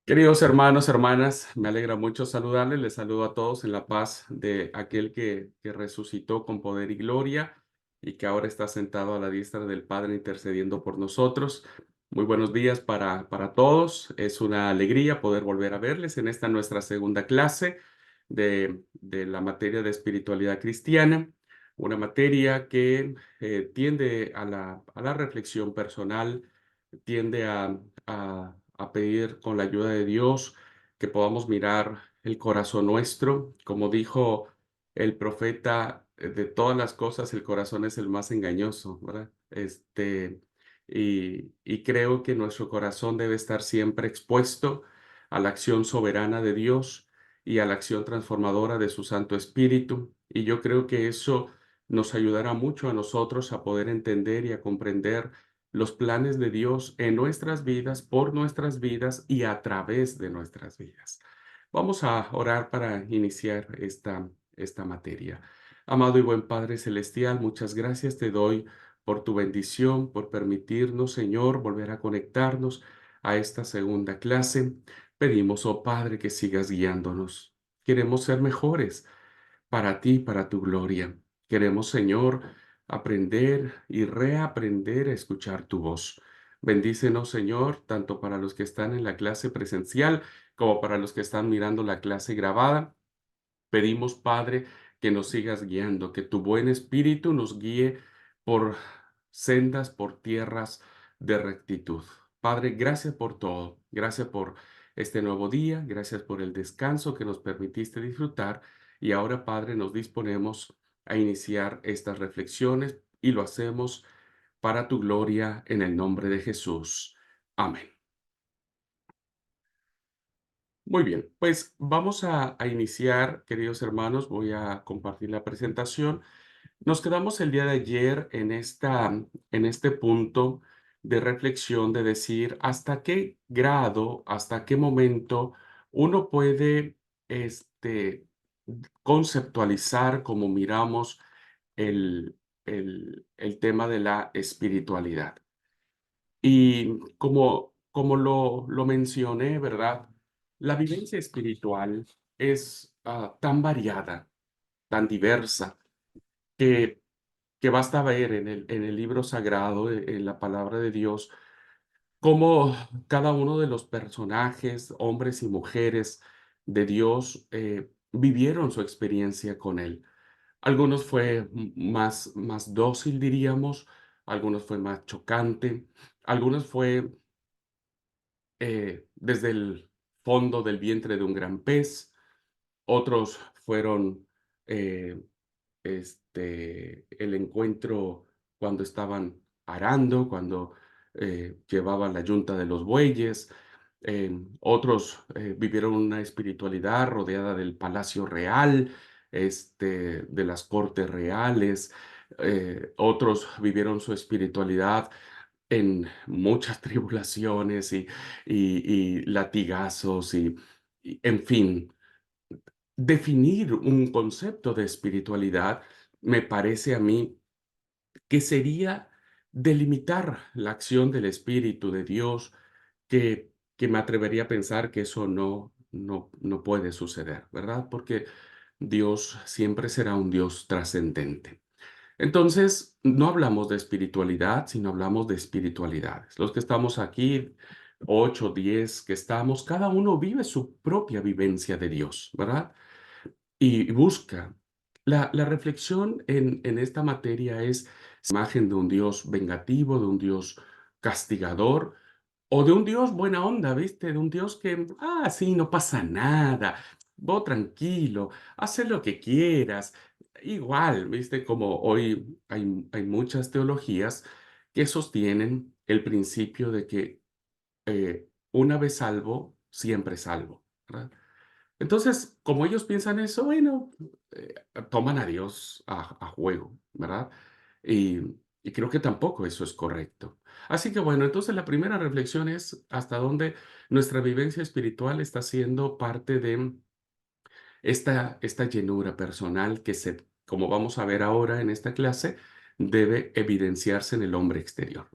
Queridos hermanos, hermanas, me alegra mucho saludarles. Les saludo a todos en la paz de aquel que resucitó con poder y gloria y que ahora está sentado a la diestra del Padre intercediendo por nosotros. Muy buenos días para todos. Es una alegría poder volver a verles en esta nuestra segunda clase de la materia de espiritualidad cristiana, una materia que tiende a la reflexión personal, tiende a pedir con la ayuda de Dios que podamos mirar el corazón nuestro. Como dijo el profeta, de todas las cosas el corazón es el más engañoso, ¿verdad? Y creo que nuestro corazón debe estar siempre expuesto a la acción soberana de Dios y a la acción transformadora de su Santo Espíritu. Y yo creo que eso nos ayudará mucho a nosotros a poder entender y a comprender los planes de Dios en nuestras vidas, por nuestras vidas y a través de nuestras vidas. Vamos a orar para iniciar esta materia. Amado y buen Padre Celestial, muchas gracias te doy por tu bendición, por permitirnos, Señor, volver a conectarnos a esta segunda clase. Pedimos, oh Padre, que sigas guiándonos. Queremos ser mejores para ti, para tu gloria. Queremos, Señor, aprender y reaprender a escuchar tu voz. Bendícenos, Señor, tanto para los que están en la clase presencial como para los que están mirando la clase grabada. Pedimos, Padre, que nos sigas guiando, que tu buen espíritu nos guíe por sendas, por tierras de rectitud. Padre, gracias por todo. Gracias por este nuevo día. Gracias por el descanso que nos permitiste disfrutar. Y ahora, Padre, nos disponemos a iniciar estas reflexiones y lo hacemos para tu gloria en el nombre de Jesús. Amén. Muy bien, pues vamos a iniciar, queridos hermanos. Voy a compartir la presentación. Nos quedamos el día de ayer en este punto de reflexión de decir hasta qué grado, hasta qué momento uno puede este, conceptualizar cómo miramos el, el tema de la espiritualidad. Y como lo mencioné, ¿verdad? La vivencia espiritual es tan variada, tan diversa, que, que basta ver en el libro sagrado, en la palabra de Dios, cómo cada uno de los personajes, hombres y mujeres de Dios, vivieron su experiencia con Él. Algunos fue más dócil, diríamos, algunos fue más chocante, algunos fue desde el fondo del vientre de un gran pez, otros fueron eh, el encuentro cuando estaban arando, cuando llevaban la yunta de los bueyes. Otros vivieron una espiritualidad rodeada del palacio real, de las cortes reales. Otros vivieron su espiritualidad en muchas tribulaciones y latigazos en fin. Definir un concepto de espiritualidad me parece a mí que sería delimitar la acción del Espíritu de Dios, que me atrevería a pensar que eso no puede suceder, ¿verdad? Porque Dios siempre será un Dios trascendente. Entonces, no hablamos de espiritualidad, sino hablamos de espiritualidades. Los que estamos aquí, 8, 10, que estamos, cada uno vive su propia vivencia de Dios, ¿verdad? Y busca. La reflexión en esta materia es imagen de un Dios vengativo, de un Dios castigador, o de un Dios buena onda, ¿viste? De un Dios que, sí, no pasa nada, vos tranquilo, haz lo que quieras. Igual, ¿viste? Como hoy hay muchas teologías que sostienen el principio de que una vez salvo, siempre salvo, ¿verdad? Entonces, como ellos piensan eso, bueno, eh, toman a Dios a juego, ¿verdad? Y, y creo que tampoco eso es correcto. Así que bueno, entonces la primera reflexión es hasta dónde nuestra vivencia espiritual está siendo parte de esta llenura personal que como vamos a ver ahora en esta clase, debe evidenciarse en el hombre exterior.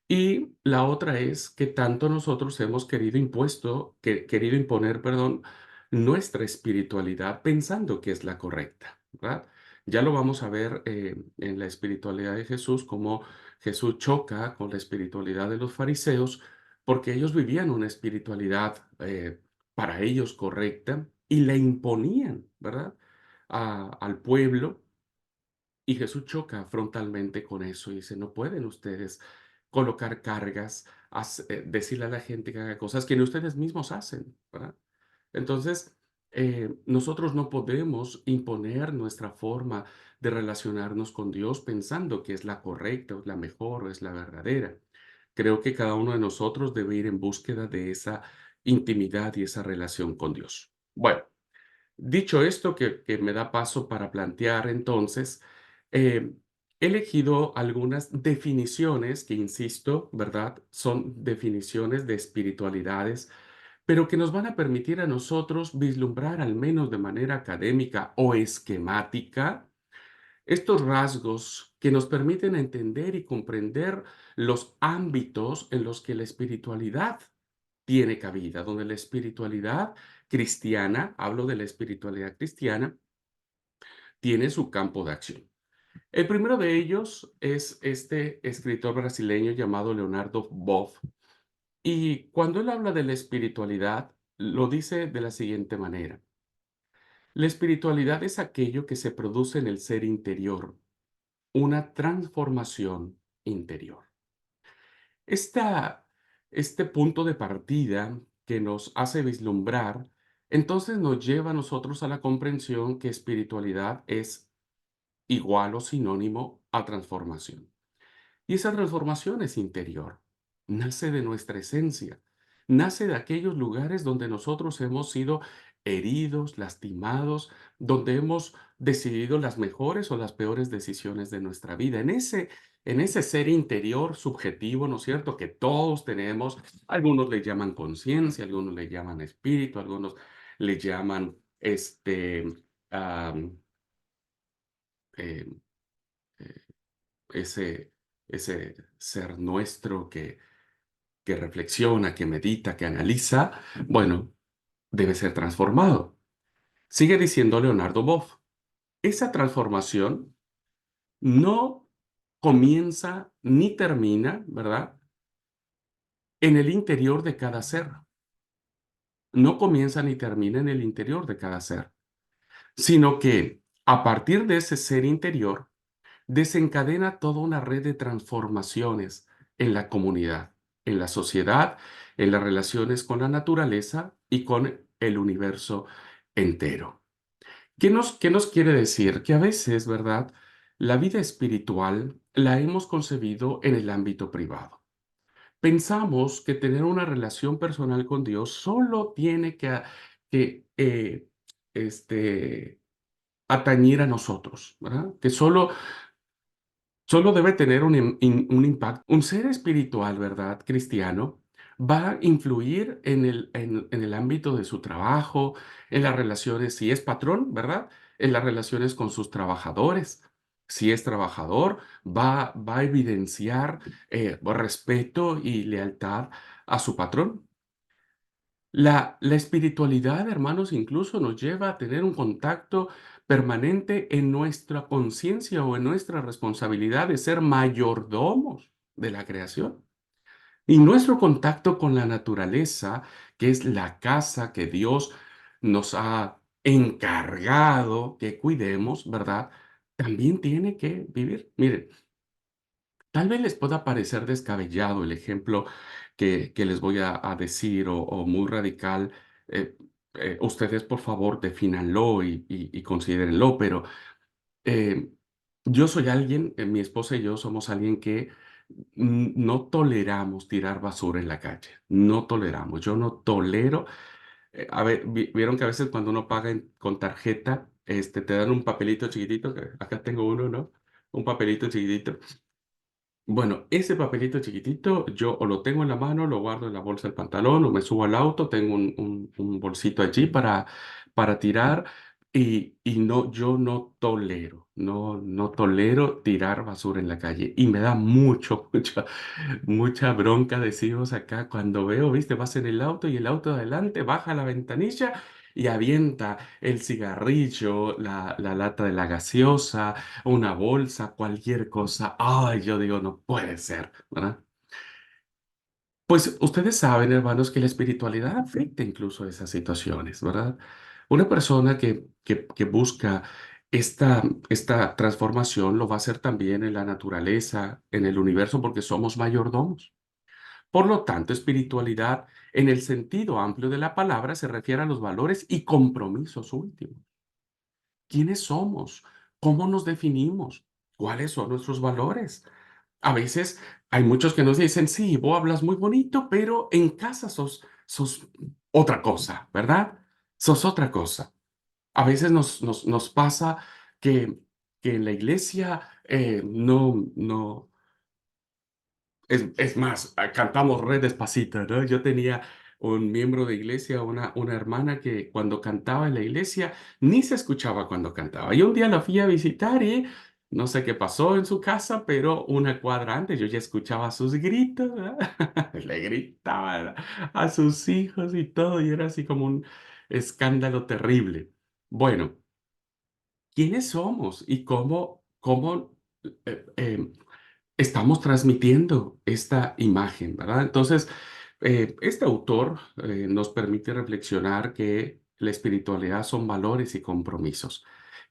Y la otra es que tanto nosotros hemos querido imponer, perdón, nuestra espiritualidad pensando que es la correcta, ¿verdad? Ya lo vamos a ver en la espiritualidad de Jesús, cómo Jesús choca con la espiritualidad de los fariseos, porque ellos vivían una espiritualidad para ellos correcta y la imponían, ¿verdad? Al pueblo, y Jesús choca frontalmente con eso y dice, no pueden ustedes colocar cargas, decirle a la gente que haga cosas que ni ustedes mismos hacen, ¿verdad? Entonces, nosotros no podemos imponer nuestra forma de relacionarnos con Dios pensando que es la correcta, o es la mejor, o es la verdadera. Creo que cada uno de nosotros debe ir en búsqueda de esa intimidad y esa relación con Dios. Bueno, dicho esto, que me da paso para plantear entonces, eh, he elegido algunas definiciones que, insisto, ¿verdad? Son definiciones de espiritualidades, pero que nos van a permitir a nosotros vislumbrar, al menos de manera académica o esquemática, estos rasgos que nos permiten entender y comprender los ámbitos en los que la espiritualidad tiene cabida, donde la espiritualidad cristiana, hablo de la espiritualidad cristiana, tiene su campo de acción. El primero de ellos es este escritor brasileño llamado Leonardo Boff, y cuando él habla de la espiritualidad, lo dice de la siguiente manera. La espiritualidad es aquello que se produce en el ser interior, una transformación interior. Esta, este punto de partida que nos hace vislumbrar, entonces nos lleva a nosotros a la comprensión que espiritualidad es igual o sinónimo a transformación. Y esa transformación es interior, nace de nuestra esencia, nace de aquellos lugares donde nosotros hemos sido heridos, lastimados, donde hemos decidido las mejores o las peores decisiones de nuestra vida. En ese ser interior subjetivo, ¿no es cierto?, que todos tenemos, algunos le llaman conciencia, algunos le llaman espíritu, algunos le llaman am, eh, eh, ese, ese ser nuestro que reflexiona, que medita, que analiza, bueno, debe ser transformado. Sigue diciendo Leonardo Boff, esa transformación no comienza ni termina, ¿verdad? En el interior de cada ser. No comienza ni termina en el interior de cada ser, sino que a partir de ese ser interior, desencadena toda una red de transformaciones en la comunidad, en la sociedad, en las relaciones con la naturaleza y con el universo entero. Qué nos quiere decir? Que a veces, ¿verdad? La vida espiritual la hemos concebido en el ámbito privado. Pensamos que tener una relación personal con Dios solo tiene que este, atañir a nosotros, ¿verdad? Que solo debe tener un impacto. Un ser espiritual, ¿verdad? Cristiano, va a influir en el ámbito de su trabajo, en las relaciones, si es patrón, ¿verdad? En las relaciones con sus trabajadores. Si es trabajador, va a evidenciar respeto y lealtad a su patrón. La espiritualidad, hermanos, incluso nos lleva a tener un contacto permanente en nuestra conciencia o en nuestra responsabilidad de ser mayordomos de la creación. Y nuestro contacto con la naturaleza, que es la casa que Dios nos ha encargado que cuidemos, ¿verdad? También tiene que vivir. Miren, tal vez les pueda parecer descabellado el ejemplo que les voy a decir o muy radical. eh, Ustedes, por favor, defínanlo y considérenlo, pero eh, yo soy alguien, mi esposa y yo somos alguien que no toleramos tirar basura en la calle. No toleramos. Yo no tolero. A ver, vieron que a veces cuando uno paga con tarjeta, te dan un papelito chiquitito, que acá tengo uno, ¿no? Un papelito chiquitito. Bueno, ese papelito chiquitito, yo o lo tengo en la mano, lo guardo en la bolsa del pantalón, o me subo al auto, tengo un bolsito allí para tirar. Y no, yo no tolero, no tolero tirar basura en la calle. Y me da mucha bronca, decimos acá, cuando veo, viste, vas en el auto y el auto de adelante baja la ventanilla y avienta el cigarrillo, la lata de la gaseosa, una bolsa, cualquier cosa. Ay, yo digo, no puede ser, ¿verdad? Pues ustedes saben, hermanos, que la espiritualidad afecta incluso esas situaciones, ¿verdad? Una persona que busca esta transformación lo va a hacer también en la naturaleza, en el universo, porque somos mayordomos. Por lo tanto, espiritualidad, en el sentido amplio de la palabra, se refiere a los valores y compromisos últimos. ¿Quiénes somos? ¿Cómo nos definimos? ¿Cuáles son nuestros valores? A veces hay muchos que nos dicen, sí, vos hablas muy bonito, pero en casa sos otra cosa, ¿verdad? Sos otra cosa. A veces nos pasa que, que en la iglesia no, es más, cantamos re despacito, ¿no? Yo tenía un miembro de iglesia, una hermana que cuando cantaba en la iglesia ni se escuchaba cuando cantaba. Y un día la fui a visitar y no sé qué pasó en su casa, pero una cuadra antes yo ya escuchaba sus gritos, ¿verdad? Le gritaba, ¿verdad?, a sus hijos y todo, y era así como un escándalo terrible. Bueno, ¿quiénes somos y cómo eh, eh, estamos transmitiendo esta imagen, ¿verdad? Entonces, este autor nos permite reflexionar que la espiritualidad son valores y compromisos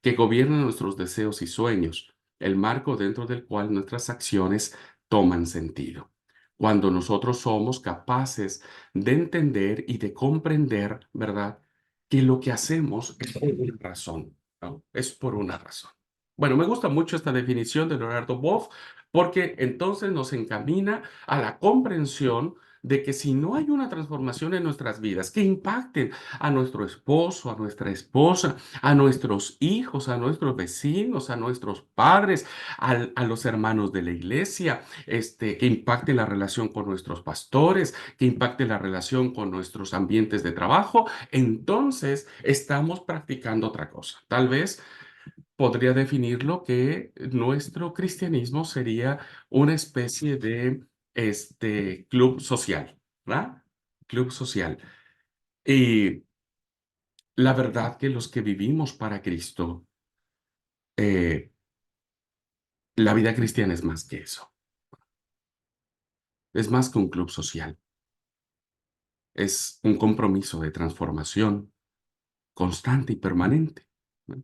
que gobiernan nuestros deseos y sueños, el marco dentro del cual nuestras acciones toman sentido. Cuando nosotros somos capaces de entender y de comprender, ¿verdad?, que lo que hacemos es por una razón, ¿no? Es por una razón. Bueno, me gusta mucho esta definición de Leonardo Boff porque entonces nos encamina a la comprensión de que si no hay una transformación en nuestras vidas que impacten a nuestro esposo, a nuestra esposa, a nuestros hijos, a nuestros vecinos, a nuestros padres, a los hermanos de la iglesia, que impacte la relación con nuestros pastores, que impacte la relación con nuestros ambientes de trabajo, entonces estamos practicando otra cosa. Tal vez podría definirlo que nuestro cristianismo sería una especie de club social, ¿verdad? Club social. Y la verdad que los que vivimos para Cristo, eh, la vida cristiana es más que eso. Es más que un club social. Es un compromiso de transformación constante y permanente, ¿no?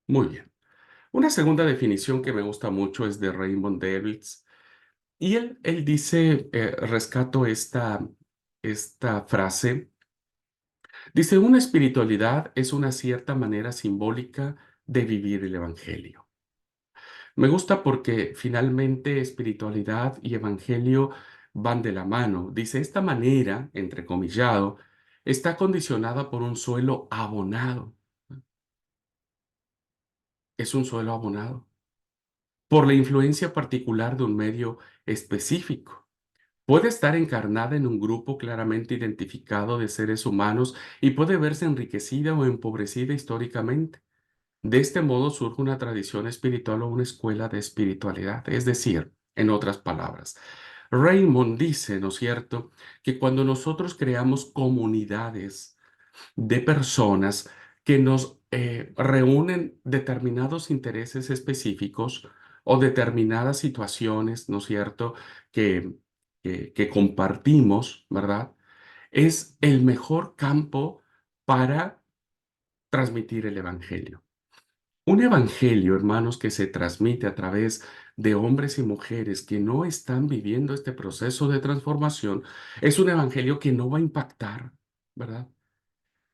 Muy bien. Una segunda definición que me gusta mucho es de Raymond Davids. Y él dice, rescato esta frase, dice, una espiritualidad es una cierta manera simbólica de vivir el Evangelio. Me gusta porque finalmente espiritualidad y Evangelio van de la mano. Dice, esta manera, entrecomillado, está condicionada por un suelo abonado. Es un suelo abonado por la influencia particular de un medio específico. Puede estar encarnada en un grupo claramente identificado de seres humanos y puede verse enriquecida o empobrecida históricamente. De este modo surge una tradición espiritual o una escuela de espiritualidad. Es decir, en otras palabras, Raymond dice, ¿no es cierto?, que cuando nosotros creamos comunidades de personas que nos reúnen determinados intereses específicos o determinadas situaciones, ¿no es cierto?, que, que compartimos, ¿verdad? Es el mejor campo para transmitir el Evangelio. Un Evangelio, hermanos, que se transmite a través de hombres y mujeres que no están viviendo este proceso de transformación, es un Evangelio que no va a impactar, ¿verdad?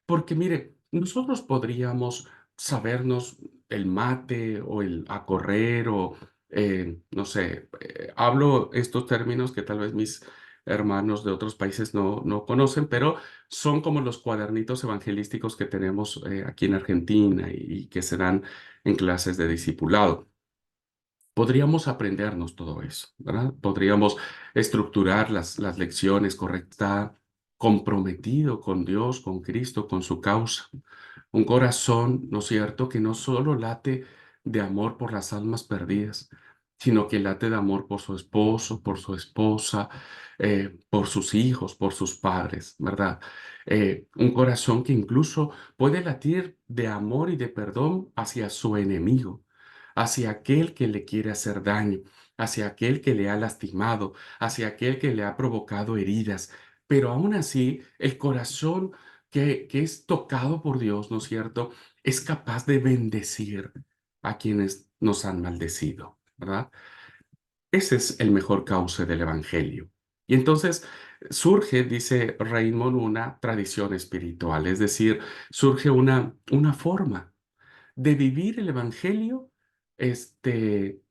Porque mire, nosotros podríamos sabernos el mate o el a correr o, no sé, hablo estos términos que tal vez mis hermanos de otros países no conocen, pero son como los cuadernitos evangelísticos que tenemos aquí en Argentina y que se dan en clases de discipulado. Podríamos aprendernos todo eso, ¿verdad? Podríamos estructurar las lecciones correctas, comprometido con Dios, con Cristo, con su causa. Un corazón, ¿no es cierto?, que no solo late de amor por las almas perdidas, sino que late de amor por su esposo, por su esposa, por sus hijos, por sus padres, ¿verdad? Un corazón que incluso puede latir de amor y de perdón hacia su enemigo, hacia aquel que le quiere hacer daño, hacia aquel que le ha lastimado, hacia aquel que le ha provocado heridas. Pero aún así, el corazón que es tocado por Dios, ¿no es cierto?, es capaz de bendecir a quienes nos han maldecido, ¿verdad? Ese es el mejor cauce del Evangelio. Y entonces surge, dice Raymond, una tradición espiritual, es decir, surge una forma de vivir el Evangelio este,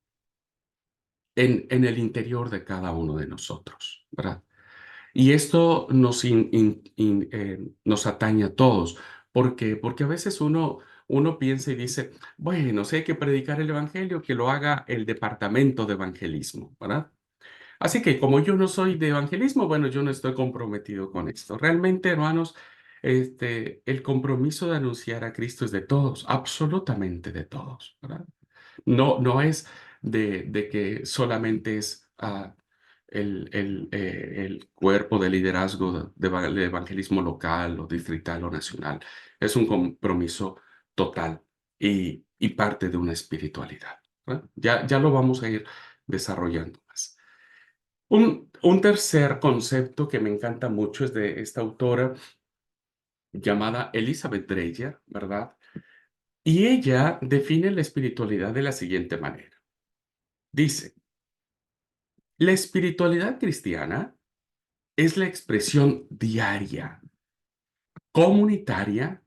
en el interior de cada uno de nosotros, ¿verdad? Y esto nos atañe a todos. ¿Por qué? Porque a veces uno piensa y dice, bueno, si hay que predicar el Evangelio, que lo haga el departamento de evangelismo, ¿verdad? Así que como yo no soy de evangelismo, bueno, yo no estoy comprometido con esto. Realmente, hermanos, el compromiso de anunciar a Cristo es de todos, absolutamente de todos, ¿verdad? No es de que solamente es el cuerpo de liderazgo de evangelismo local o distrital o nacional. Es un compromiso total y parte de una espiritualidad, ¿verdad? Ya lo vamos a ir desarrollando más. Un tercer concepto que me encanta mucho es de esta autora llamada Elizabeth Dreyer, ¿verdad? Y ella define la espiritualidad de la siguiente manera. Dice, la espiritualidad cristiana es la expresión diaria, comunitaria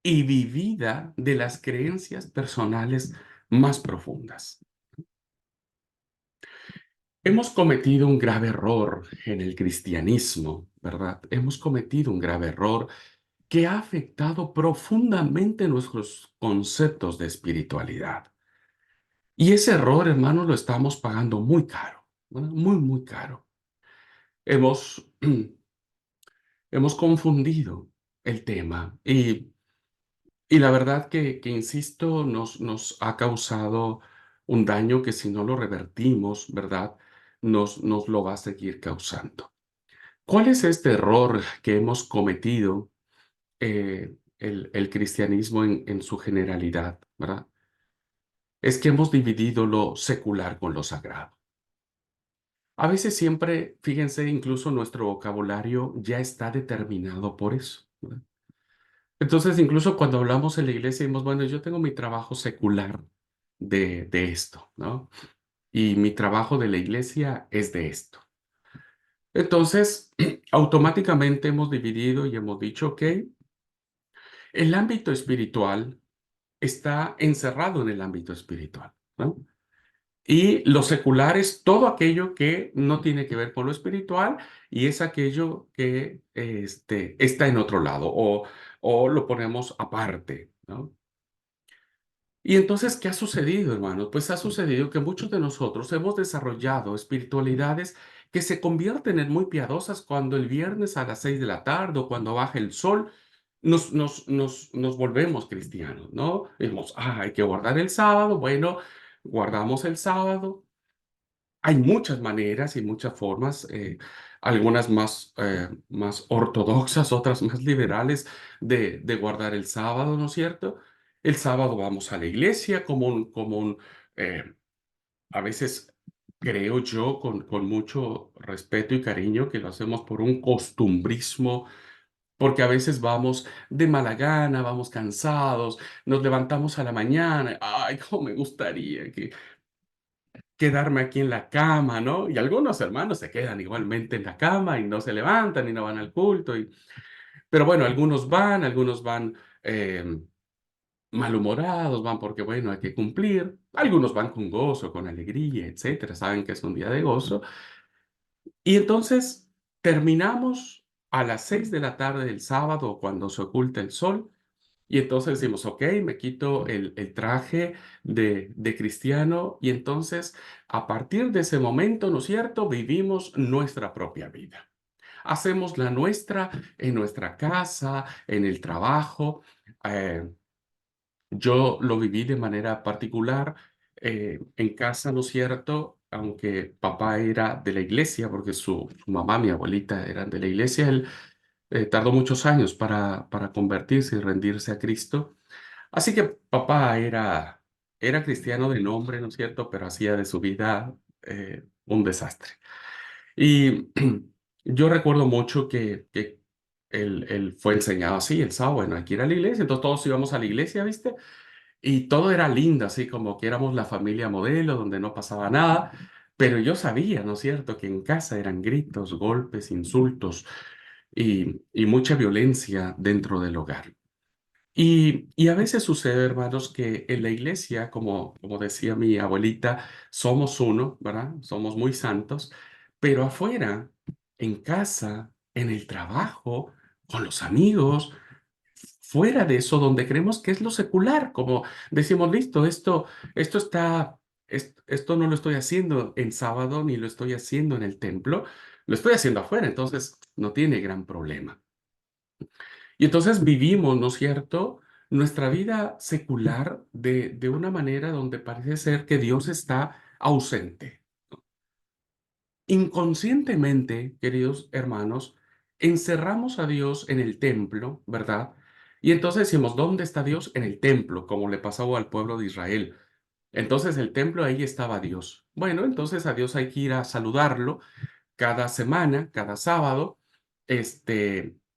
y vivida de las creencias personales más profundas. Hemos cometido un grave error en el cristianismo, ¿verdad? Hemos cometido un grave error que ha afectado profundamente nuestros conceptos de espiritualidad. Y ese error, hermano, lo estamos pagando muy caro, ¿verdad? Muy, muy caro. Hemos hemos confundido el tema y la verdad que insisto, nos ha causado un daño que si no lo revertimos, ¿verdad? Nos lo va a seguir causando. ¿Cuál es este error que hemos cometido el cristianismo en su generalidad, ¿verdad? Es que hemos dividido lo secular con lo sagrado. A veces siempre, fíjense, incluso nuestro vocabulario ya está determinado por eso, ¿verdad? Entonces, incluso cuando hablamos en la iglesia, decimos, bueno, yo tengo mi trabajo secular de esto, ¿no? Y mi trabajo de la iglesia es de esto. Entonces, automáticamente hemos dividido y hemos dicho, ok, el ámbito espiritual está encerrado en el ámbito espiritual, ¿no? Y lo secular es todo aquello que no tiene que ver con lo espiritual y es aquello que está en otro lado o lo ponemos aparte, ¿no? Y entonces, ¿qué ha sucedido, hermanos? Pues ha sucedido que muchos de nosotros hemos desarrollado espiritualidades que se convierten en muy piadosas cuando el viernes a las 6 de la tarde o cuando baja el sol nos volvemos cristianos, ¿no? Decimos, hay que guardar el sábado. Bueno, guardamos el sábado. Hay muchas maneras y muchas formas, algunas más ortodoxas, otras más liberales de guardar el sábado, ¿no es cierto? El sábado vamos a la iglesia eh, a veces creo yo con mucho respeto y cariño que lo hacemos por un costumbrismo, porque a veces vamos de mala gana, vamos cansados, nos levantamos a la mañana, ay, cómo me gustaría que quedarme aquí en la cama, ¿no? Y algunos hermanos se quedan igualmente en la cama y no se levantan y no van al culto. Pero bueno, algunos van malhumorados, van porque, bueno, hay que cumplir. Algunos van con gozo, con alegría, etcétera. Saben que es un día de gozo. Y entonces terminamos a las 6 de la tarde del sábado, cuando se oculta el sol, y entonces decimos, ok, me quito el traje de cristiano y entonces a partir de ese momento, ¿no es cierto?, vivimos nuestra propia vida. Hacemos la nuestra en nuestra casa, en el trabajo. Eh, yo lo viví de manera particular en casa, ¿no es cierto? Aunque papá era de la iglesia, porque su mamá, mi abuelita, eran de la iglesia, él tardó muchos años para convertirse y rendirse a Cristo. Así que papá era cristiano de nombre, ¿no es cierto? Pero hacía de su vida un desastre. Y yo recuerdo mucho que él fue enseñado así el sábado, bueno, hay que ir a la iglesia, entonces todos íbamos a la iglesia, ¿viste? Y todo era lindo, así como que éramos la familia modelo, donde no pasaba nada, pero yo sabía, ¿no es cierto?, que en casa eran gritos, golpes, insultos y mucha violencia dentro del hogar. Y a veces sucede, hermanos, que en la iglesia, como decía mi abuelita, somos uno, ¿verdad? Somos muy santos, pero afuera, en casa, en el trabajo, con los amigos, fuera de eso, donde creemos que es lo secular, como decimos, listo, esto está, esto no lo estoy haciendo en sábado ni lo estoy haciendo en el templo, lo estoy haciendo afuera, entonces no tiene gran problema. Y entonces vivimos, ¿no es cierto?, nuestra vida secular de una manera donde parece ser que Dios está ausente. Inconscientemente, queridos hermanos, encerramos a Dios en el templo, ¿verdad? Y entonces decimos, ¿dónde está Dios? En el templo, como le pasó al pueblo de Israel. Entonces el templo, ahí estaba Dios. Bueno, entonces a Dios hay que ir a saludarlo cada semana, cada sábado,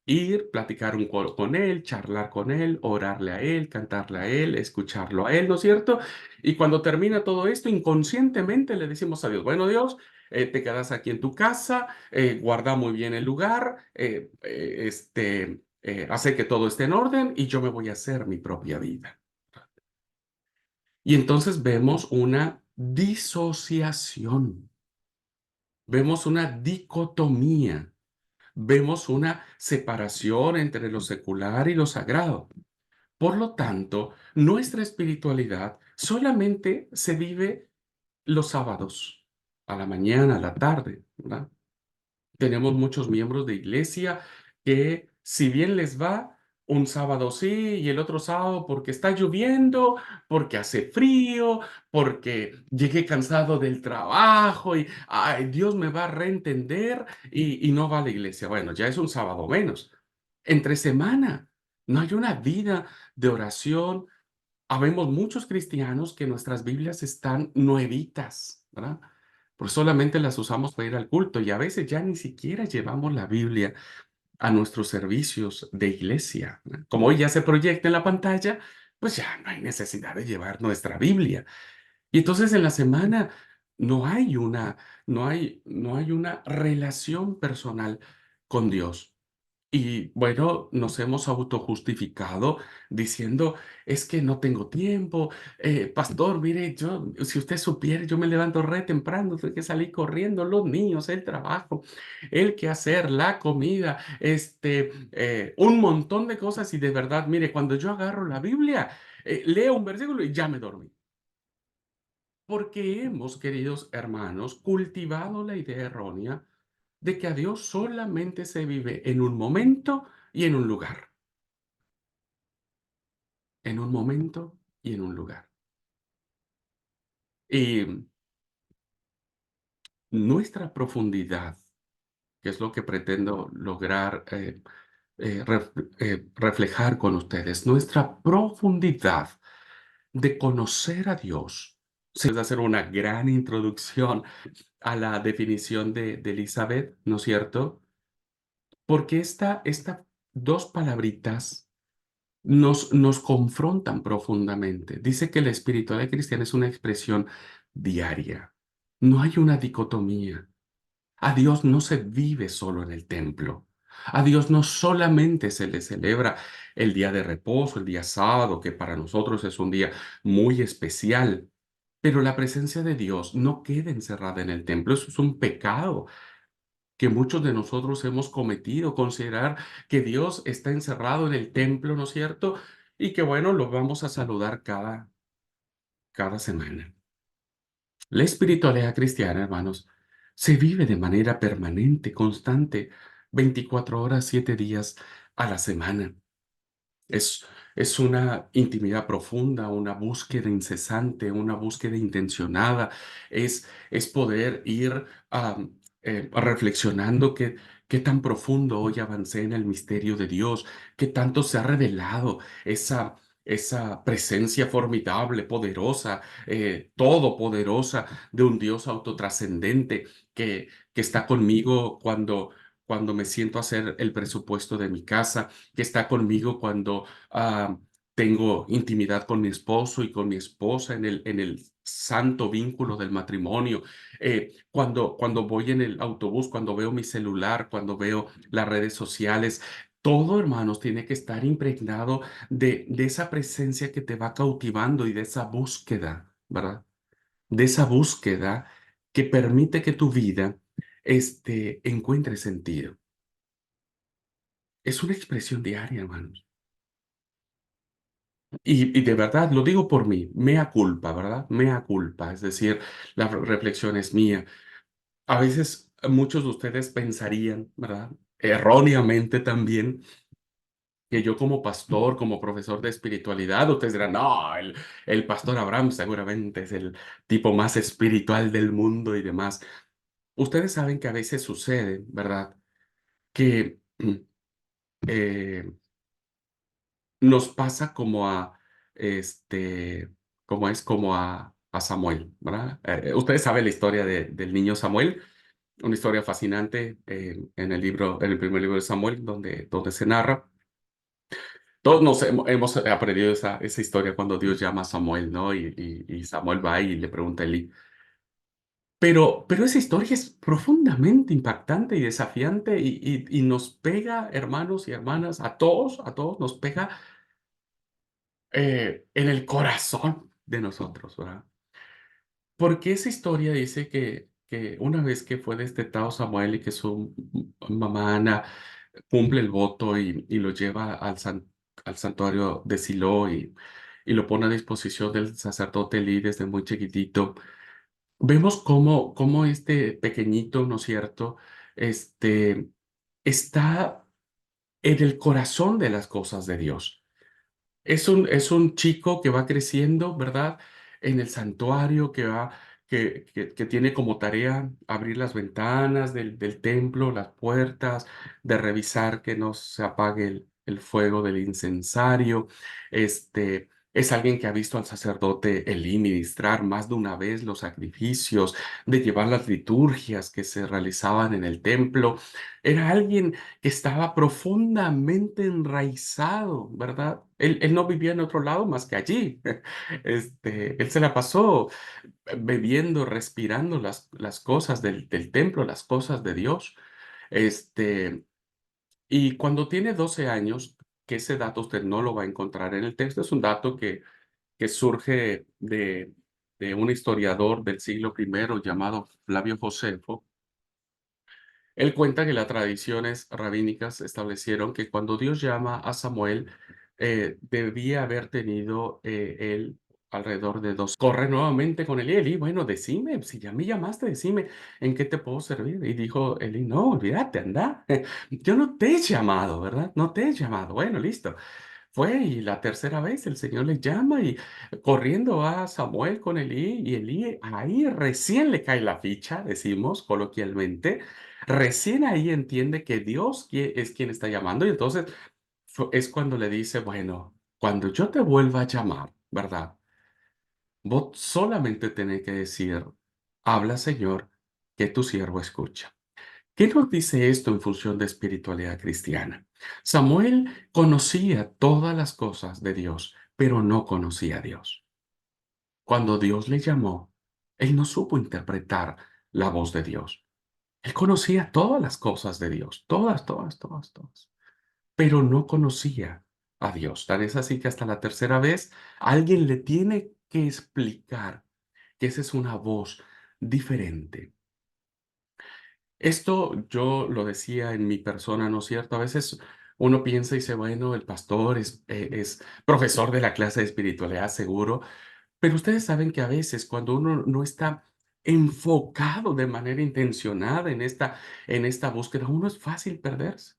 ir, platicar un coro con él, charlar con él, orarle a él, cantarle a él, escucharlo a él, ¿no es cierto? Y cuando termina todo esto, inconscientemente le decimos a Dios, bueno, Dios, te quedas aquí en tu casa, guarda muy bien el lugar, hace que todo esté en orden y yo me voy a hacer mi propia vida. Y entonces vemos una disociación, vemos una dicotomía. Vemos una separación entre lo secular y lo sagrado. Por lo tanto, nuestra espiritualidad solamente se vive los sábados, a la mañana, a la tarde, ¿verdad? Tenemos muchos miembros de iglesia que, si bien les va, un sábado sí y el otro sábado porque está lloviendo, porque hace frío, porque llegué cansado del trabajo y, ay, Dios me va a reentender y no va a la iglesia. Bueno, ya es un sábado menos. Entre semana, no hay una vida de oración. Habemos muchos cristianos que nuestras Biblias están nuevitas, ¿verdad? Pues solamente las usamos para ir al culto y a veces ya ni siquiera llevamos la Biblia a nuestros servicios de iglesia, ¿no? Como hoy ya se proyecta en la pantalla, pues ya no hay necesidad de llevar nuestra Biblia. Y entonces en la semana no hay no hay una relación personal con Dios. Y bueno, nos hemos autojustificado diciendo, es que no tengo tiempo, pastor, mire, si usted supiera, yo me levanto re temprano, tengo que salir corriendo, los niños, el trabajo, el que hacer, la comida, un montón de cosas y de verdad, mire, cuando yo agarro la Biblia, leo un versículo y ya me dormí. Porque hemos, queridos hermanos, cultivado la idea errónea de que a Dios solamente se vive en un momento y en un lugar. En un momento y en un lugar. Y nuestra profundidad, que es lo que pretendo lograr reflejar con ustedes, nuestra profundidad de conocer a Dios. Se puede hacer una gran introducción a la definición de Elizabeth, ¿no es cierto? Porque estas dos palabritas nos confrontan profundamente. Dice que la espiritualidad cristiana es una expresión diaria. No hay una dicotomía. A Dios no se vive solo en el templo. A Dios no solamente se le celebra el día de reposo, el día sábado, que para nosotros es un día muy especial, pero la presencia de Dios no queda encerrada en el templo. Eso es un pecado que muchos de nosotros hemos cometido, considerar que Dios está encerrado en el templo, ¿no es cierto? Y que bueno, lo vamos a saludar cada semana. La espiritualidad cristiana, hermanos, se vive de manera permanente, constante, 24 horas, 7 días a la semana. Es es una intimidad profunda, una búsqueda incesante, una búsqueda intencionada. Es poder ir, reflexionando qué tan profundo hoy avancé en el misterio de Dios, qué tanto se ha revelado esa presencia formidable, poderosa, todopoderosa de un Dios autotrascendente que está conmigo cuando me siento a hacer el presupuesto de mi casa, que está conmigo cuando tengo intimidad con mi esposo y con mi esposa en el santo vínculo del matrimonio. Cuando voy en el autobús, cuando veo mi celular, cuando veo las redes sociales, todo, hermanos, tiene que estar impregnado de esa presencia que te va cautivando y de esa búsqueda, ¿verdad? De esa búsqueda que permite que tu vida encuentre sentido. Es una expresión diaria, hermanos. Y de verdad, lo digo por mí, mea culpa, ¿verdad? Mea culpa, es decir, la reflexión es mía. A veces muchos de ustedes pensarían, ¿verdad? Erróneamente también, que yo como pastor, como profesor de espiritualidad, ustedes dirán, no, el pastor Abraham seguramente es el tipo más espiritual del mundo y demás. Ustedes saben que a veces sucede, ¿verdad? Que eh, nos pasa como este, como a Samuel, ¿verdad? Ustedes saben la historia del niño Samuel, una historia fascinante en el libro, en el primer libro de Samuel, donde se narra. Todos nos hemos aprendido esa historia cuando Dios llama a Samuel, ¿no? Y Samuel va y le pregunta a Elí. Pero esa historia es profundamente impactante y desafiante y nos pega, hermanos y hermanas, a todos nos pega en el corazón de nosotros, ¿verdad? Porque esa historia dice que una vez que fue destetado Samuel y que su mamá Ana cumple el voto y lo lleva al santuario de Silo y lo pone a disposición del sacerdote Elí desde muy chiquitito, vemos cómo este pequeñito, ¿no es cierto? Este, está en el corazón de las cosas de Dios. Es un chico que va creciendo, ¿verdad? En el santuario, que tiene como tarea abrir las ventanas del templo, las puertas, de revisar que no se apague el fuego del incensario. Es alguien que ha visto al sacerdote Elí ministrar más de una vez los sacrificios, de llevar las liturgias que se realizaban en el templo. Era alguien que estaba profundamente enraizado, ¿verdad? Él no vivía en otro lado más que allí. Él se la pasó bebiendo, respirando las cosas del templo, las cosas de Dios. Este, y cuando tiene 12 años, que ese dato usted no lo va a encontrar en el texto, es un dato que surge de un historiador del siglo primero llamado Flavio Josefo. Él cuenta que las tradiciones rabínicas establecieron que cuando Dios llama a Samuel, debía haber tenido él alrededor de dos. Corre nuevamente con Eli, bueno, decime, si ya me llamaste, decime, ¿en qué te puedo servir? Y dijo Eli, no, olvídate, anda, yo no te he llamado, ¿verdad? No te he llamado. Bueno, listo. Fue y la tercera vez el Señor le llama y corriendo va Samuel con Elí y Elí ahí recién le cae la ficha, decimos coloquialmente, recién ahí entiende que Dios es quien está llamando y entonces es cuando le dice, bueno, cuando yo te vuelva a llamar, ¿verdad? Vos solamente tenés que decir, habla Señor, que tu siervo escucha. ¿Qué nos dice esto en función de espiritualidad cristiana? Samuel conocía todas las cosas de Dios, pero no conocía a Dios. Cuando Dios le llamó, él no supo interpretar la voz de Dios. Él conocía todas las cosas de Dios, todas, todas, todas, todas, pero no conocía a Dios. Tal es así que hasta la tercera vez alguien le tiene que explicar que esa es una voz diferente. Esto yo lo decía en mi persona, ¿no es cierto? A veces uno piensa y dice, bueno, el pastor es profesor de la clase de espiritualidad, seguro, pero ustedes saben que a veces cuando uno no está enfocado de manera intencionada en esta búsqueda, uno es fácil perderse.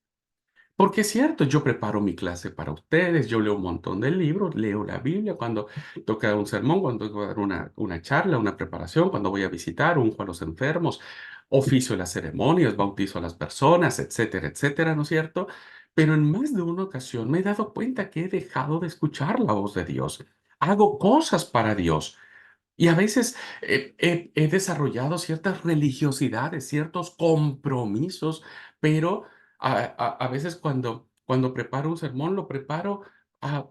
Porque es cierto, yo preparo mi clase para ustedes, yo leo un montón de libros, leo la Biblia cuando toca dar un sermón, cuando tengo que dar una charla, una preparación, cuando voy a visitar, unjo a los enfermos, oficio las ceremonias, bautizo a las personas, etcétera, etcétera, ¿no es cierto? Pero en más de una ocasión me he dado cuenta que he dejado de escuchar la voz de Dios. Hago cosas para Dios. Y a veces he desarrollado ciertas religiosidades, ciertos compromisos, pero a veces cuando preparo un sermón, lo preparo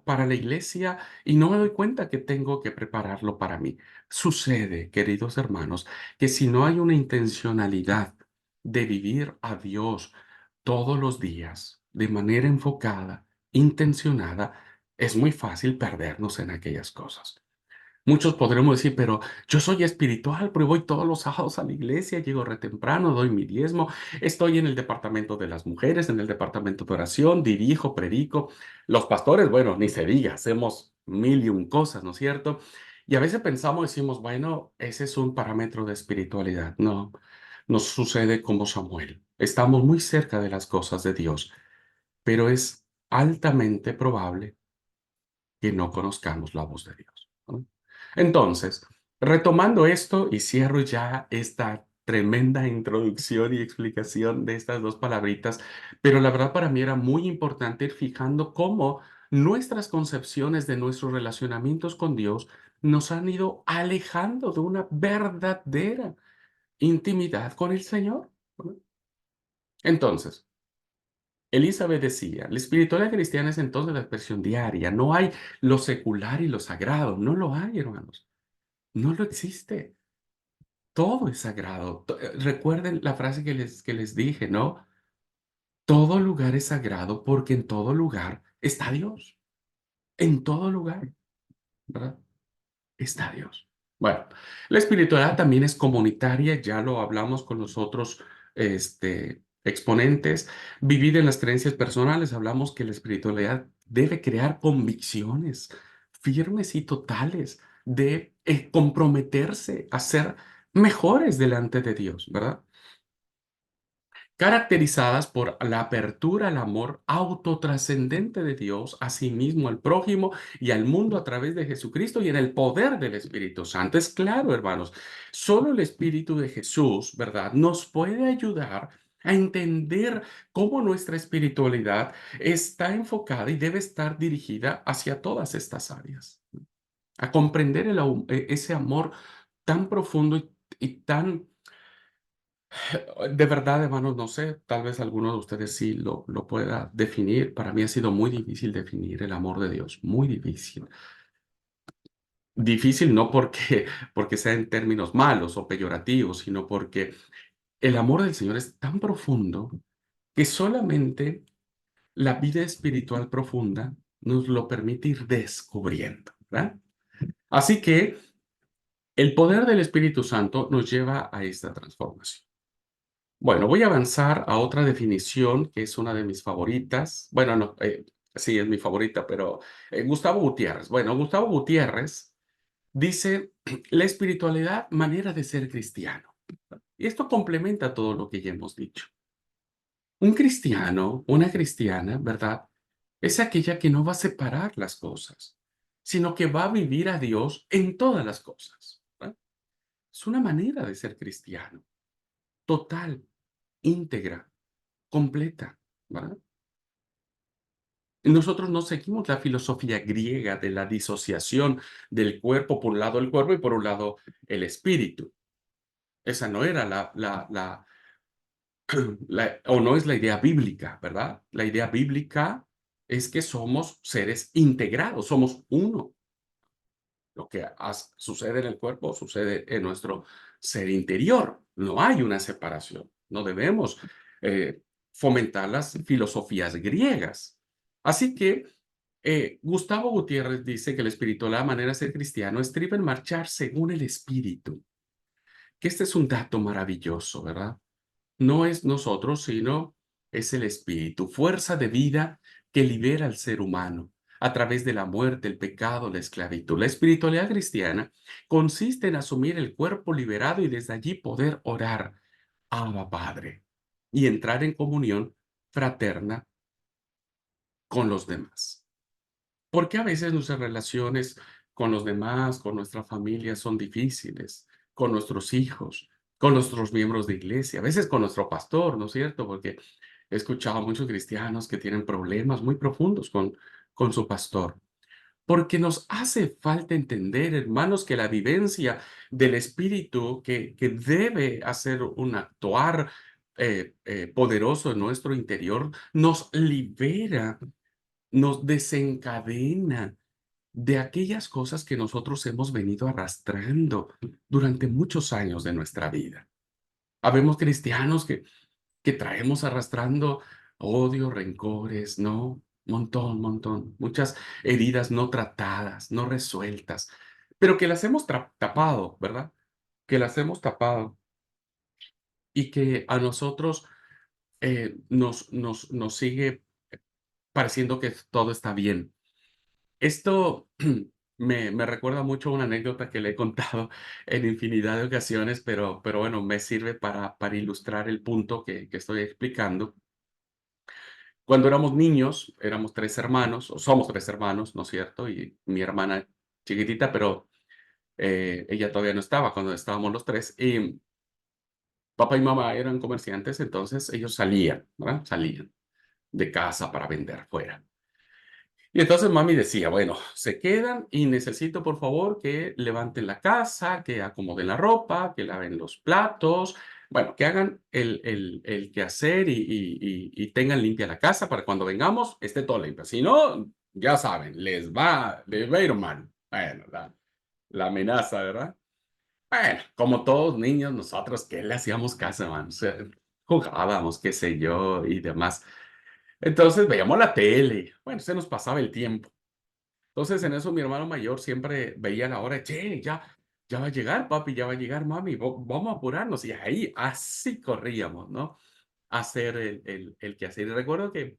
para la iglesia y no me doy cuenta que tengo que prepararlo para mí. Sucede, queridos hermanos, que si no hay una intencionalidad de vivir a Dios todos los días, de manera enfocada, intencionada, es muy fácil perdernos en aquellas cosas. Muchos podremos decir, pero yo soy espiritual, pero voy todos los sábados a la iglesia, llego re temprano, doy mi diezmo, estoy en el departamento de las mujeres, en el departamento de oración, dirijo, predico. Los pastores, bueno, ni se diga, hacemos mil y un cosas, ¿no es cierto? Y a veces pensamos, decimos, bueno, ese es un parámetro de espiritualidad. No, nos sucede como Samuel. Estamos muy cerca de las cosas de Dios, pero es altamente probable que no conozcamos la voz de Dios, ¿no? Entonces, retomando esto y cierro ya esta tremenda introducción y explicación de estas dos palabritas, pero la verdad para mí era muy importante ir fijando cómo nuestras concepciones de nuestros relacionamientos con Dios nos han ido alejando de una verdadera intimidad con el Señor, ¿no? Entonces, Elizabeth decía, la espiritualidad cristiana es entonces la expresión diaria, no hay lo secular y lo sagrado, no lo hay, hermanos, no lo existe, todo es sagrado. Recuerden la frase que les dije, ¿no? Todo lugar es sagrado porque en todo lugar está Dios, en todo lugar, ¿verdad? Está Dios. Bueno, la espiritualidad también es comunitaria, ya lo hablamos con los otros exponentes. Vivir en las creencias personales, hablamos que la espiritualidad debe crear convicciones firmes y totales de comprometerse a ser mejores delante de Dios, ¿verdad? Caracterizadas por la apertura al amor autotrascendente de Dios, a sí mismo, al prójimo y al mundo a través de Jesucristo y en el poder del Espíritu Santo. Es claro, hermanos, solo el Espíritu de Jesús, ¿verdad?, nos puede ayudar a entender cómo nuestra espiritualidad está enfocada y debe estar dirigida hacia todas estas áreas, a comprender ese amor tan profundo y tan de verdad, hermanos, no sé, tal vez alguno de ustedes sí lo pueda definir. Para mí ha sido muy difícil definir el amor de Dios, muy difícil. Difícil no porque sea en términos malos o peyorativos, sino porque el amor del Señor es tan profundo que solamente la vida espiritual profunda nos lo permite ir descubriendo, ¿verdad? Así que el poder del Espíritu Santo nos lleva a esta transformación. Bueno, voy a avanzar a otra definición que es una de mis favoritas. Bueno, no, sí es mi favorita, pero Gustavo Gutiérrez. Bueno, Gustavo Gutiérrez dice, la espiritualidad, manera de ser cristiano. Y esto complementa todo lo que ya hemos dicho. Un cristiano, una cristiana, ¿verdad? Es aquella que no va a separar las cosas, sino que va a vivir a Dios en todas las cosas, ¿verdad? Es una manera de ser cristiano, total, íntegra, completa, ¿verdad? Nosotros no seguimos la filosofía griega de la disociación del cuerpo, por un lado el cuerpo y por un lado el espíritu. Esa no era o no es la idea bíblica, ¿verdad? La idea bíblica es que somos seres integrados, somos uno. Lo que sucede en el cuerpo sucede en nuestro ser interior. No hay una separación. No debemos eh, fomentar las filosofías griegas. Así que Gustavo Gutiérrez dice que la espiritualidad, manera de ser cristiano, estriba en marchar según el espíritu. Que este es un dato maravilloso, ¿verdad? No es nosotros, sino es el espíritu, fuerza de vida que libera al ser humano a través de la muerte, el pecado, la esclavitud. La espiritualidad cristiana consiste en asumir el cuerpo liberado y desde allí poder orar, Abba Padre, y entrar en comunión fraterna con los demás. Porque a veces nuestras relaciones con los demás, con nuestra familia son difíciles, con nuestros hijos, con nuestros miembros de iglesia, a veces con nuestro pastor, ¿no es cierto? Porque he escuchado a muchos cristianos que tienen problemas muy profundos con su pastor. Porque nos hace falta entender, hermanos, que la vivencia del Espíritu que debe hacer un actuar poderoso en nuestro interior, nos libera, nos desencadena de aquellas cosas que nosotros hemos venido arrastrando durante muchos años de nuestra vida. Habemos cristianos que traemos arrastrando odio, rencores, ¿no? Montón, montón. Muchas heridas no tratadas, no resueltas, pero que las hemos tapado, ¿verdad? Que las hemos tapado y que a nosotros nos sigue pareciendo que todo está bien. Esto me recuerda mucho a una anécdota que le he contado en infinidad de ocasiones, pero bueno, me sirve para ilustrar el punto que estoy explicando. Cuando éramos niños, éramos 3 hermanos, o somos 3 hermanos, ¿no es cierto? Y mi hermana chiquitita, pero, ella todavía no estaba cuando estábamos los 3 y papá y mamá eran comerciantes, entonces ellos salían, ¿verdad? Salían de casa para vender fuera. Y entonces mami decía: "Bueno, se quedan y necesito, por favor, que levanten la casa, que acomoden la ropa, que laven los platos, bueno, que hagan el quehacer y tengan limpia la casa para cuando vengamos esté todo limpio. Si no, ya saben, les va a ir mal". Bueno, la amenaza, ¿verdad? Bueno, como todos niños, nosotros, ¿qué le hacíamos caso, hermano? O sea, jugábamos, qué sé yo, y demás. Entonces veíamos la tele, bueno, se nos pasaba el tiempo. Entonces, en eso mi hermano mayor siempre veía la hora, che, ya va a llegar papi, ya va a llegar mami, vamos a apurarnos. Y ahí, así corríamos, ¿no? A hacer el quehacer. Y recuerdo que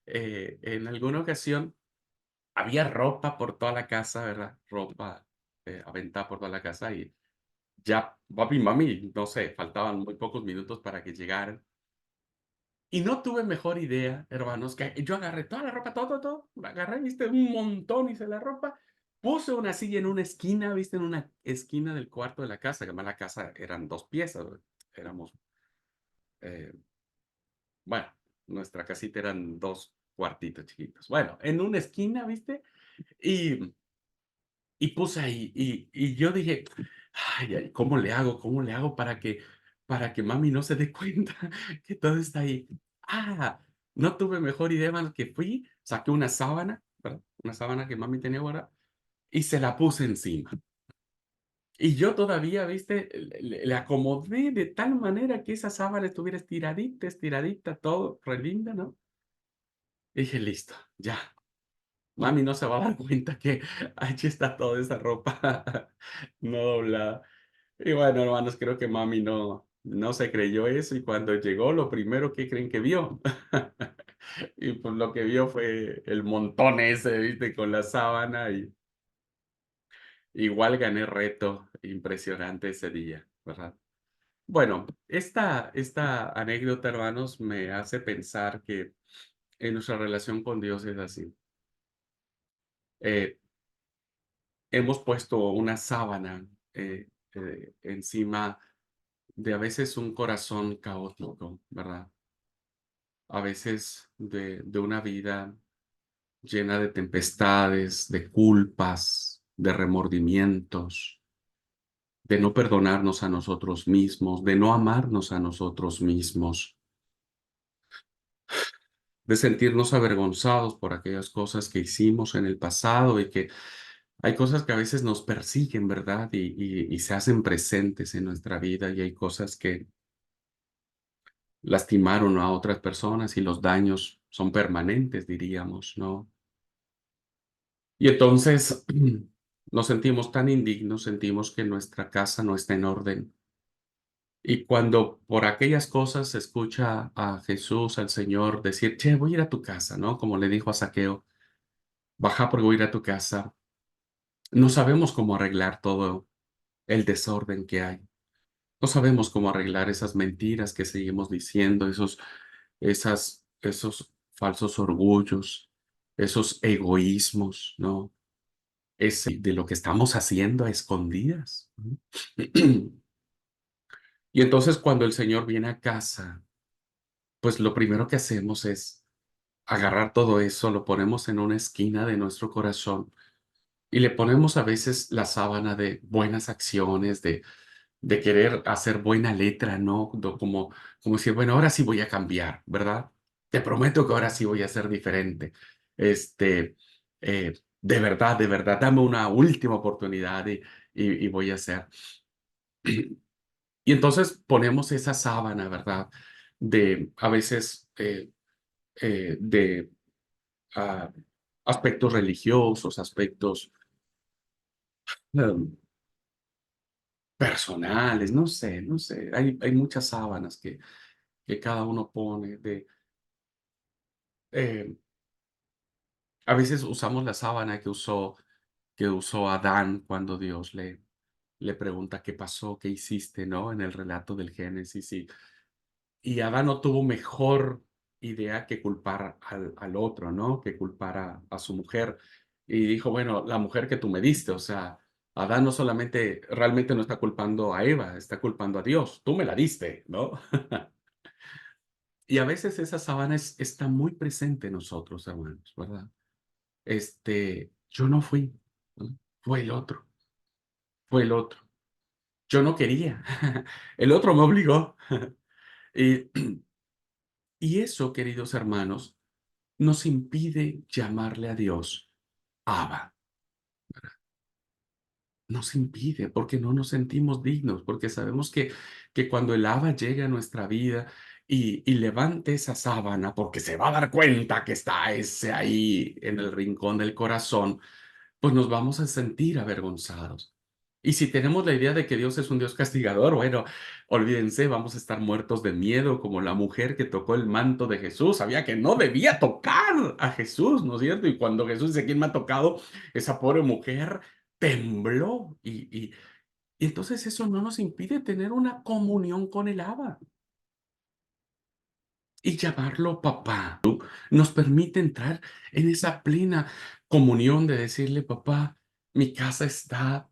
en alguna ocasión había ropa por toda la casa, ¿verdad? Ropa aventada por toda la casa y ya papi y mami, no sé, faltaban muy pocos minutos para que llegaran. Y no tuve mejor idea, hermanos, que yo agarré toda la ropa, todo, la agarré, viste, un montón hice la ropa, puse una silla en una esquina, viste, en una esquina del cuarto de la casa, que además la casa eran 2 piezas, éramos, eh, bueno, nuestra casita eran 2 cuartitos chiquitos. Bueno, en una esquina, viste, y puse ahí, y yo dije: "Ay, ay, cómo le hago para que mami no se dé cuenta que todo está ahí?". Ah, no tuve mejor idea más que fui, saqué una sábana, ¿verdad? Una sábana que mami tenía guardada, y se la puse encima. Y yo todavía, ¿viste? Le acomodé de tal manera que esa sábana estuviera estiradita, estiradita, todo re linda, ¿no? Y dije: "Listo, ya". Mami no se va a dar cuenta que allí está toda esa ropa no doblada. Y bueno, hermanos, creo que mami no se creyó eso, y cuando llegó, lo primero que creen que vio. Y pues lo que vio fue el montón ese, ¿viste? Con la sábana, y igual gané reto impresionante ese día, ¿verdad? Bueno, esta anécdota, hermanos, me hace pensar que en nuestra relación con Dios es así. Eh, Hemos puesto una sábana, encima de a veces un corazón caótico, ¿verdad? A veces de una vida llena de tempestades, de culpas, de remordimientos, de no perdonarnos a nosotros mismos, de no amarnos a nosotros mismos, de sentirnos avergonzados por aquellas cosas que hicimos en el pasado, y que hay cosas que a veces nos persiguen, ¿verdad? Y se hacen presentes en nuestra vida, y hay cosas que lastimaron a otras personas y los daños son permanentes, diríamos, ¿no? Y entonces nos sentimos tan indignos, sentimos que nuestra casa no está en orden. Y cuando por aquellas cosas se escucha a Jesús, al Señor, decir, che, voy a ir a tu casa, ¿no? Como le dijo a Zaqueo, baja porque voy a ir a tu casa. No sabemos cómo arreglar todo el desorden que hay. No sabemos cómo arreglar esas mentiras que seguimos diciendo, esos falsos orgullos. esos egoísmos, ¿no? Ese de lo que estamos haciendo a escondidas, ¿no? Y entonces cuando el Señor viene a casa, pues lo primero que hacemos es agarrar todo eso, lo ponemos en una esquina de nuestro corazón y le ponemos a veces la sábana de buenas acciones, de querer hacer buena letra, ¿no? Como decir, bueno, ahora sí voy a cambiar, ¿verdad? Te prometo que ahora sí voy a ser diferente. Este, de verdad, dame una última oportunidad y voy a hacer. Y entonces ponemos esa sábana, ¿verdad? De a veces de ah, aspectos religiosos, aspectos em, personales, no sé. Hay muchas sábanas que cada uno pone. Eh, a veces usamos la sábana que usó Adán cuando Dios le pregunta qué pasó, qué hiciste, ¿no? En el relato del Génesis. Y Adán no tuvo mejor idea que culpar al otro, ¿no? Que culpar a su mujer. Y dijo, bueno, la mujer que tú me diste, o sea, Adán no solamente, realmente no está culpando a Eva, está culpando a Dios. Tú me la diste, ¿no? Y a veces esa sábana está muy presente en nosotros, hermanos, ¿verdad? Yo no fui, ¿no? Fue el otro, fue el otro. Yo no quería, el otro me obligó. Y, y eso, queridos hermanos, nos impide llamarle a Dios Abba. Nos impide porque no nos sentimos dignos, porque sabemos que cuando el Abba llegue a nuestra vida y levante esa sábana, porque se va a dar cuenta que está ese ahí en el rincón del corazón, pues nos vamos a sentir avergonzados. Y si tenemos la idea de que Dios es un Dios castigador, bueno, olvídense, vamos a estar muertos de miedo, como la mujer que tocó el manto de Jesús, sabía que no debía tocar a Jesús, ¿no es cierto? Y cuando Jesús dice, ¿quién me ha tocado? Esa pobre mujer tembló. Y entonces eso no nos impide tener una comunión con el Abba y llamarlo papá. Nos permite entrar en esa plena comunión de decirle, papá, mi casa está,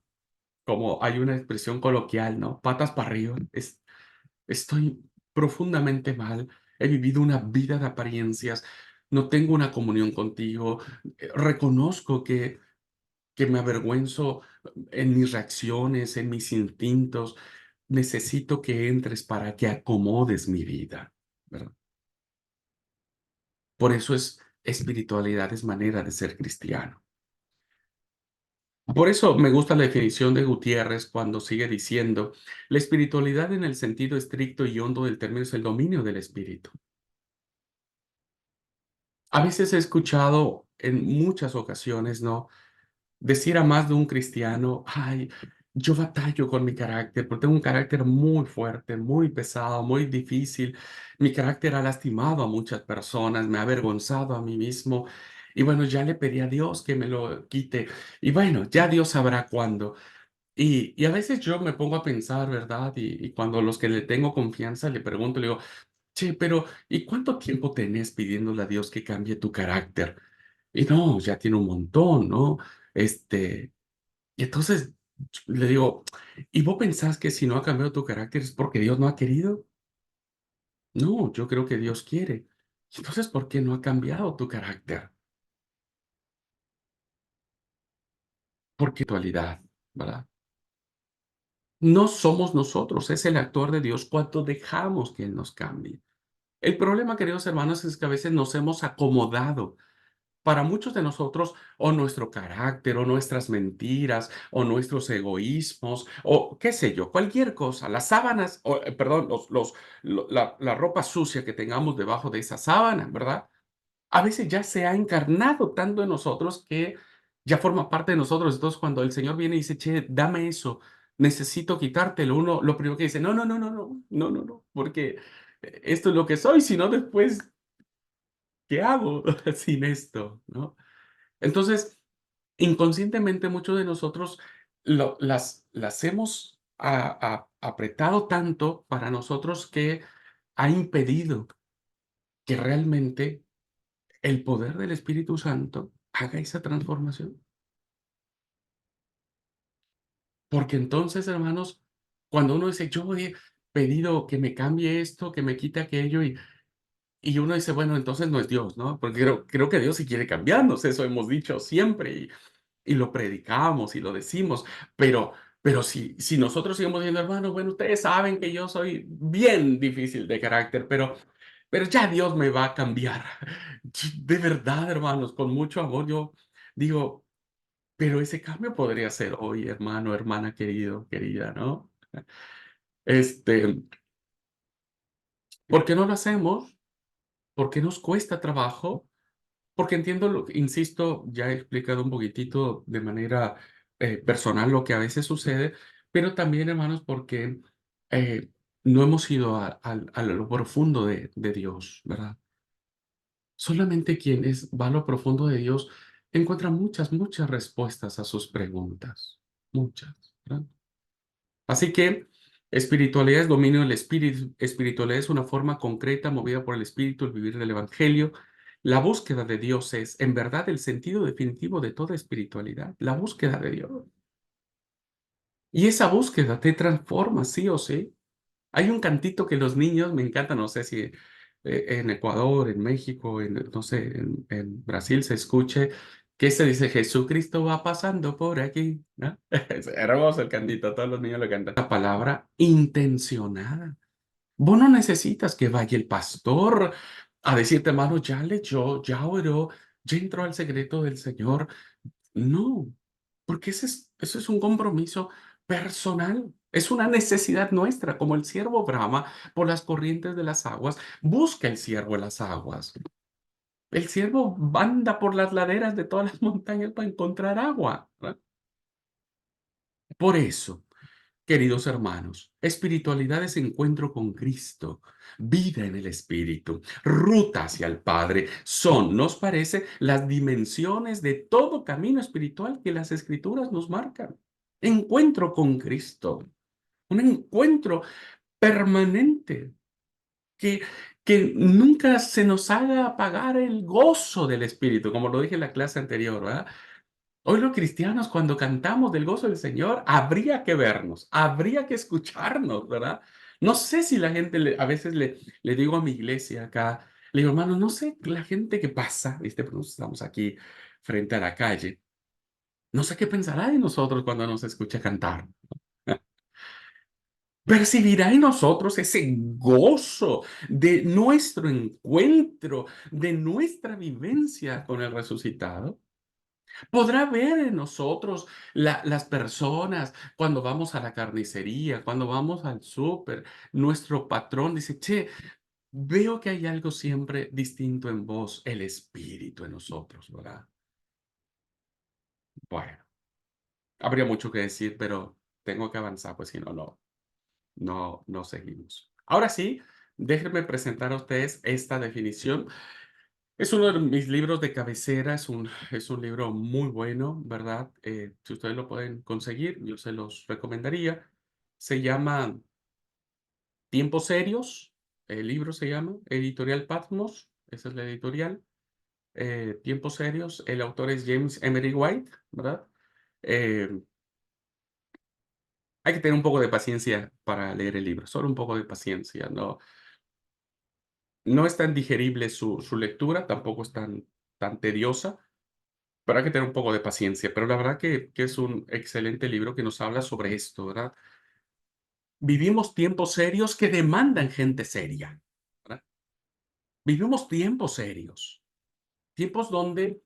como hay una expresión coloquial, ¿no? Patas para arriba. Estoy profundamente mal. He vivido una vida de apariencias. No tengo una comunión contigo. Reconozco que me avergüenzo en mis reacciones, en mis instintos. Necesito que entres para que acomodes mi vida, ¿verdad? Por eso espiritualidad es manera de ser cristiano. Por eso me gusta la definición de Gutiérrez cuando sigue diciendo, la espiritualidad en el sentido estricto y hondo del término es el dominio del espíritu. A veces he escuchado en muchas ocasiones, ¿no? Decir a más de un cristiano, ay, yo batallo con mi carácter, porque tengo un carácter muy fuerte, muy pesado, muy difícil. Mi carácter ha lastimado a muchas personas, me ha avergonzado a mí mismo. Y bueno, ya le pedí a Dios que me lo quite. Y bueno, ya Dios sabrá cuándo. Y a veces yo me pongo a pensar, ¿verdad? Y cuando los que le tengo confianza le pregunto, le digo, che, pero ¿y cuánto tiempo tenés pidiéndole a Dios que cambie tu carácter? Y no, ya tiene un montón, ¿no? Este, y entonces le digo, ¿y vos pensás que si no ha cambiado tu carácter es porque Dios no ha querido? No, yo creo que Dios quiere. Entonces, ¿por qué no ha cambiado tu carácter? Porque actualidad, ¿verdad? No somos nosotros, es el actuar de Dios cuando dejamos que Él nos cambie. El problema, queridos hermanos, es que a veces nos hemos acomodado. Para muchos de nosotros, o nuestro carácter, o nuestras mentiras, o nuestros egoísmos, o qué sé yo, cualquier cosa, las sábanas, o, perdón, la ropa sucia que tengamos debajo de esa sábana, ¿verdad? A veces ya se ha encarnado tanto en nosotros que ya forma parte de nosotros. Entonces, cuando el Señor viene y dice, che, dame eso, necesito quitártelo, uno lo primero que dice, no, no, no, no, no, no, no, no, porque esto es lo que soy, si no después, ¿qué hago sin esto? ¿No? Entonces, inconscientemente muchos de nosotros las hemos apretado tanto para nosotros que ha impedido que realmente el poder del Espíritu Santo haga esa transformación. Porque entonces, hermanos, cuando uno dice, yo he pedido que me cambie esto, que me quite aquello, y uno dice, bueno, entonces no es Dios, ¿no? Porque creo que Dios sí quiere cambiarnos, eso hemos dicho siempre, y lo predicamos y lo decimos, pero, pero si nosotros seguimos diciendo, hermano, bueno, ustedes saben que yo soy bien difícil de carácter, pero ya Dios me va a cambiar. De verdad, hermanos, con mucho amor, yo digo, pero ese cambio podría ser hoy, hermano, hermana, querido, querida, ¿no? Este, ¿Por qué no lo hacemos? ¿Por qué nos cuesta trabajo? Porque entiendo, insisto, ya he explicado un poquitito de manera personal lo que a veces sucede, pero también, hermanos, porque eh, no hemos ido a lo profundo de Dios, ¿verdad? Solamente va a lo profundo de Dios encuentra muchas, muchas respuestas a sus preguntas. Muchas, ¿verdad? Así que espiritualidad es dominio del espíritu. Espiritualidad es una forma concreta movida por el espíritu, el vivir del evangelio. La búsqueda de Dios es, en verdad, el sentido definitivo de toda espiritualidad. La búsqueda de Dios. Y esa búsqueda te transforma, sí o sí. Hay un cantito que los niños, me encanta, no sé si en Ecuador, en México, no sé, en Brasil se escuche, que se dice, Jesucristo va pasando por aquí, ¿no? Es hermoso el cantito, todos los niños lo cantan. La palabra intencionada. Vos no necesitas que vaya el pastor a decirte, hermano, ya leyó, ya oró, ya entró al secreto del Señor. No, porque eso es un compromiso personal. Es una necesidad nuestra, como el siervo brama por las corrientes de las aguas. Busca el siervo en las aguas. El siervo anda por las laderas de todas las montañas para encontrar agua, ¿verdad? Por eso, queridos hermanos, espiritualidad es encuentro con Cristo, vida en el Espíritu, ruta hacia el Padre. Son, nos parece, las dimensiones de todo camino espiritual que las Escrituras nos marcan. Encuentro con Cristo, un encuentro permanente que, que nunca se nos haga apagar el gozo del Espíritu, como lo dije en la clase anterior, ¿verdad? Hoy los cristianos, cuando cantamos del gozo del Señor, habría que vernos, habría que escucharnos, ¿verdad? No sé si la gente, a veces le digo a mi iglesia acá, le digo, hermano, no sé la gente que pasa, ¿viste? Pues estamos aquí frente a la calle, no sé qué pensará de nosotros cuando nos escucha cantar. Percibirá en nosotros ese gozo de nuestro encuentro, de nuestra vivencia con el resucitado. Podrá ver en nosotros las personas cuando vamos a la carnicería, cuando vamos al súper, nuestro patrón dice, che, veo que hay algo siempre distinto en vos, el espíritu en nosotros, ¿verdad? Bueno, habría mucho que decir, pero tengo que avanzar, pues si no, no seguimos. Ahora sí, déjenme presentar a ustedes esta definición. Es uno de mis libros de cabecera, es un libro muy bueno, ¿verdad? Si ustedes lo pueden conseguir, yo se los recomendaría. Se llama Tiempos Serios, el libro se llama Editorial Patmos, esa es la editorial. Tiempos Serios, el autor es James Emery White, ¿verdad? Eh, Hay que tener un poco de paciencia para leer el libro, solo un poco de paciencia, no es tan digerible su lectura, tampoco es tan tediosa, pero hay que tener un poco de paciencia. Pero la verdad que es un excelente libro que nos habla sobre esto, ¿verdad? Vivimos tiempos serios que demandan gente seria, ¿verdad? Vivimos tiempos serios, tiempos donde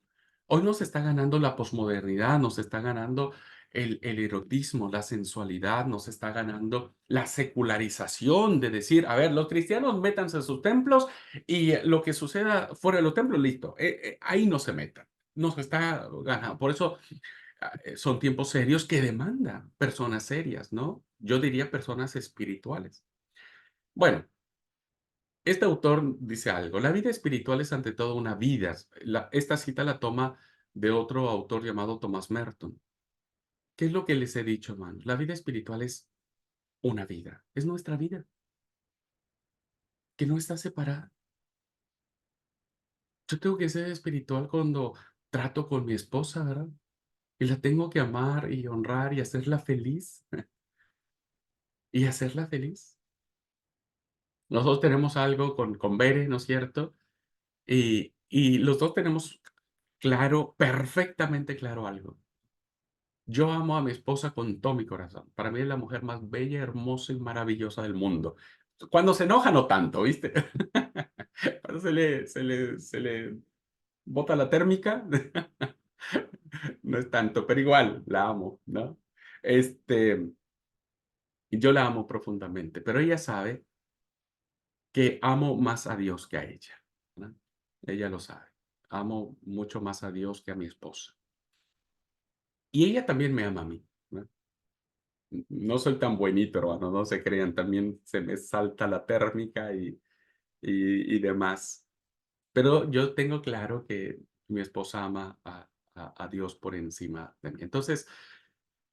hoy nos está ganando la posmodernidad, nos está ganando el erotismo, la sensualidad, nos está ganando la secularización de decir, a ver, los cristianos métanse a sus templos y lo que suceda fuera de los templos, listo, ahí no se metan. Nos está ganando. Por eso son tiempos serios que demandan personas serias, ¿no? Yo diría personas espirituales. Bueno, este autor dice algo, la vida espiritual es ante todo una vida. Esta cita la toma de otro autor llamado Thomas Merton. ¿Qué es lo que les he dicho, hermanos? La vida espiritual es una vida, es nuestra vida, que no está separada. Yo tengo que ser espiritual cuando trato con mi esposa, ¿verdad? Y la tengo que amar y honrar y hacerla feliz, y hacerla feliz. Nosotros tenemos algo con Bere, ¿no es cierto? Y los 2 tenemos claro, perfectamente claro algo. Yo amo a mi esposa con todo mi corazón. Para mí es la mujer más bella, hermosa y maravillosa del mundo. Cuando se enoja, no tanto, ¿viste? Cuando se le bota la térmica, no es tanto, pero igual la amo, ¿no? Este, yo la amo profundamente, pero ella sabe que amo más a Dios que a ella, ¿no? Ella lo sabe. Amo mucho más a Dios que a mi esposa. Y ella también me ama a mí, ¿no? No soy tan buenito, hermano, no se crean, también se me salta la térmica y demás. Pero yo tengo claro que mi esposa ama a Dios por encima de mí. Entonces,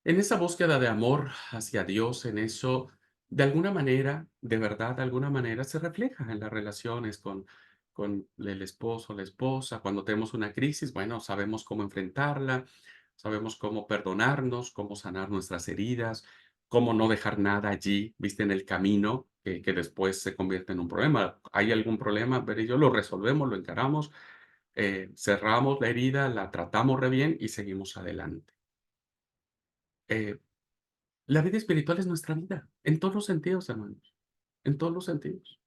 en esa búsqueda de amor hacia Dios, en eso, de alguna manera, de verdad, de alguna manera, se refleja en las relaciones con el esposo, la esposa. Cuando tenemos una crisis, bueno, sabemos cómo enfrentarla, sabemos cómo perdonarnos, cómo sanar nuestras heridas, cómo no dejar nada allí, viste, en el camino, que después se convierte en un problema. ¿Hay algún problema? Ver y yo lo resolvemos, lo encaramos, cerramos la herida, la tratamos re bien y seguimos adelante. Eh, La vida espiritual es nuestra vida, en todos los sentidos, hermanos, en todos los sentidos.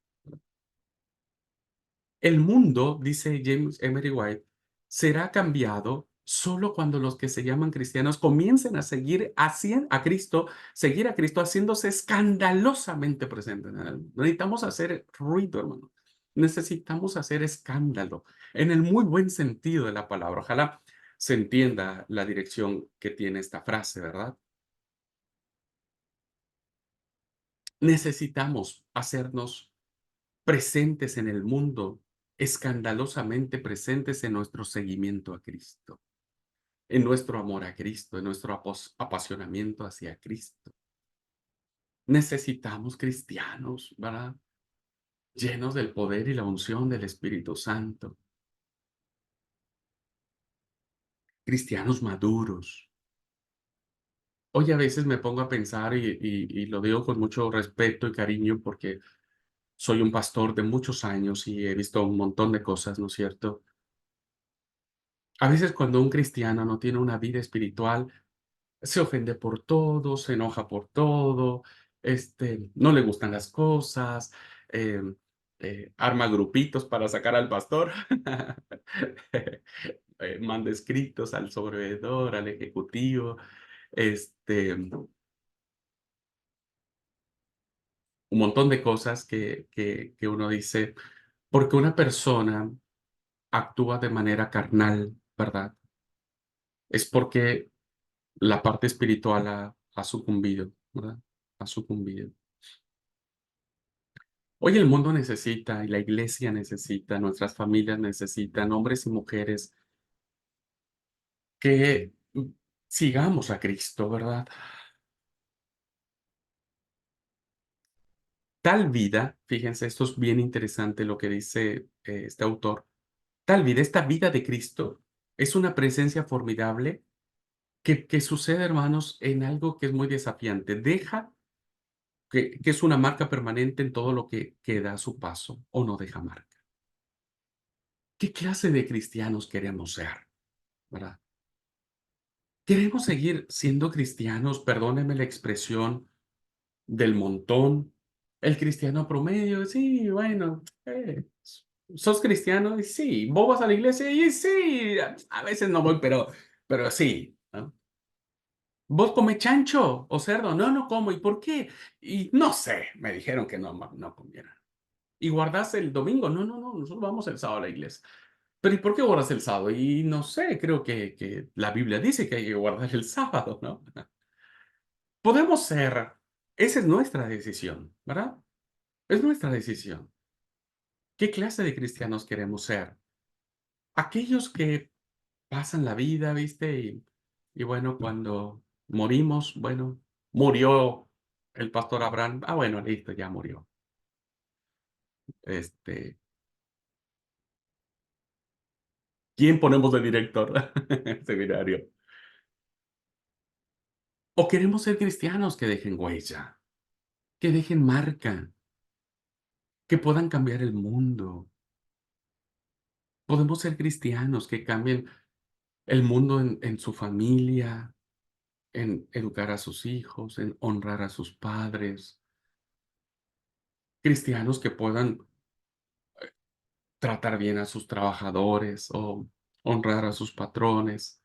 El mundo, dice James Emery White, será cambiado solo cuando los que se llaman cristianos comiencen a seguir a Cristo, seguir a Cristo haciéndose escandalosamente presentes en él. Necesitamos hacer ruido, hermano. Necesitamos hacer escándalo, en el muy buen sentido de la palabra. Ojalá se entienda la dirección que tiene esta frase, ¿verdad? Necesitamos hacernos presentes en el mundo, escandalosamente presentes en nuestro seguimiento a Cristo, en nuestro amor a Cristo, en nuestro apasionamiento hacia Cristo. Necesitamos cristianos, ¿verdad? Llenos del poder y la unción del Espíritu Santo, cristianos maduros. Hoy a veces me pongo a pensar y lo digo con mucho respeto y cariño porque soy un pastor de muchos años y he visto un montón de cosas, ¿no es cierto? A veces cuando un cristiano no tiene una vida espiritual, se ofende por todo, se enoja por todo, no le gustan las cosas, em, arma grupitos para sacar al pastor, manda escritos al sobrevedor, al ejecutivo, un montón de cosas que uno dice, porque una persona actúa de manera carnal, ¿verdad? Es porque la parte espiritual ha sucumbido, ¿verdad? Ha sucumbido. Hoy el mundo necesita, y la iglesia necesita, nuestras familias necesitan, hombres y mujeres que sigamos a Cristo, ¿verdad? Tal vida, fíjense, esto es bien interesante lo que dice este autor, tal vida, esta vida de Cristo es una presencia formidable que sucede, hermanos, en algo que es muy desafiante. Deja que es una marca permanente en todo lo que da a su paso o no deja marca. ¿Qué clase de cristianos queremos ser? ¿Verdad? ¿Queremos seguir siendo cristianos? Perdóneme la expresión del montón. El cristiano promedio, sí, bueno, ¿sos cristiano? Y sí. ¿Vos vas a la iglesia? Y sí, a veces no voy, pero sí, ¿no? ¿Vos comés chancho o cerdo? No, no como. ¿Y por qué? Y no sé, me dijeron que no comiera. ¿Y guardás el domingo? No, no, no, nosotros vamos el sábado a la iglesia. Pero ¿y por qué guardas el sábado? Y no sé, creo que la Biblia dice que hay que guardar el sábado, ¿no? Podemos ser, esa es nuestra decisión, ¿verdad? Es nuestra decisión. ¿Qué clase de cristianos queremos ser? Aquellos que pasan la vida, ¿viste? Y bueno, cuando morimos, bueno, murió el pastor Abraham. Ah, bueno, listo, ya murió. Este, ¿Quién ponemos de director? Seminario. O queremos ser cristianos que dejen huella, que dejen marca, que puedan cambiar el mundo. Podemos ser cristianos que cambien el mundo en su familia, en educar a sus hijos, en honrar a sus padres. Cristianos que puedan tratar bien a sus trabajadores o honrar a sus patrones.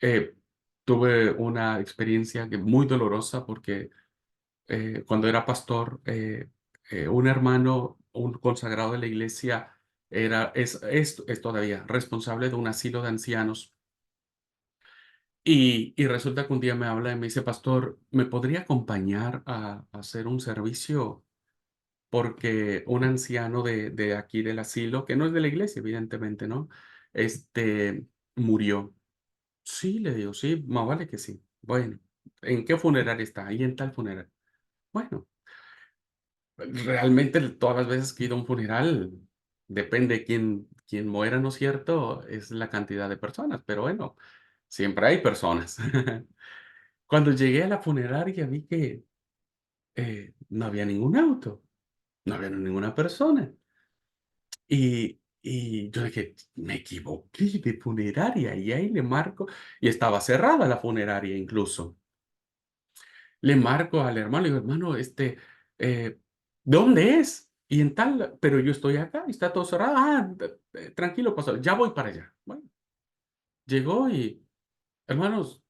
Eh, Tuve una experiencia que muy dolorosa porque cuando era pastor, un hermano, un consagrado de la iglesia, es todavía responsable de un asilo de ancianos. Y resulta que un día me habla y me dice, pastor, ¿me podría acompañar a hacer un servicio? Porque un anciano de aquí del asilo, que no es de la iglesia, evidentemente, ¿no? Murió. Sí, le digo, sí, más vale que sí. Bueno, ¿en qué funeraria está? Ahí en tal funeraria. Bueno, realmente todas las veces que he ido a un funeral, depende de quién muera, ¿no es cierto? Es la cantidad de personas, pero bueno, siempre hay personas. Cuando llegué a la funeraria vi que no había ningún auto, no había ninguna persona. Y yo dije, me equivoqué de funeraria y ahí le marco, y estaba cerrada la funeraria incluso. Le marco al hermano, le digo, hermano, ¿dónde es? Y en tal, pero yo estoy acá y está todo cerrado. Ah, tranquilo, pastor, ya voy para allá. Bueno, llegó y, hermanos,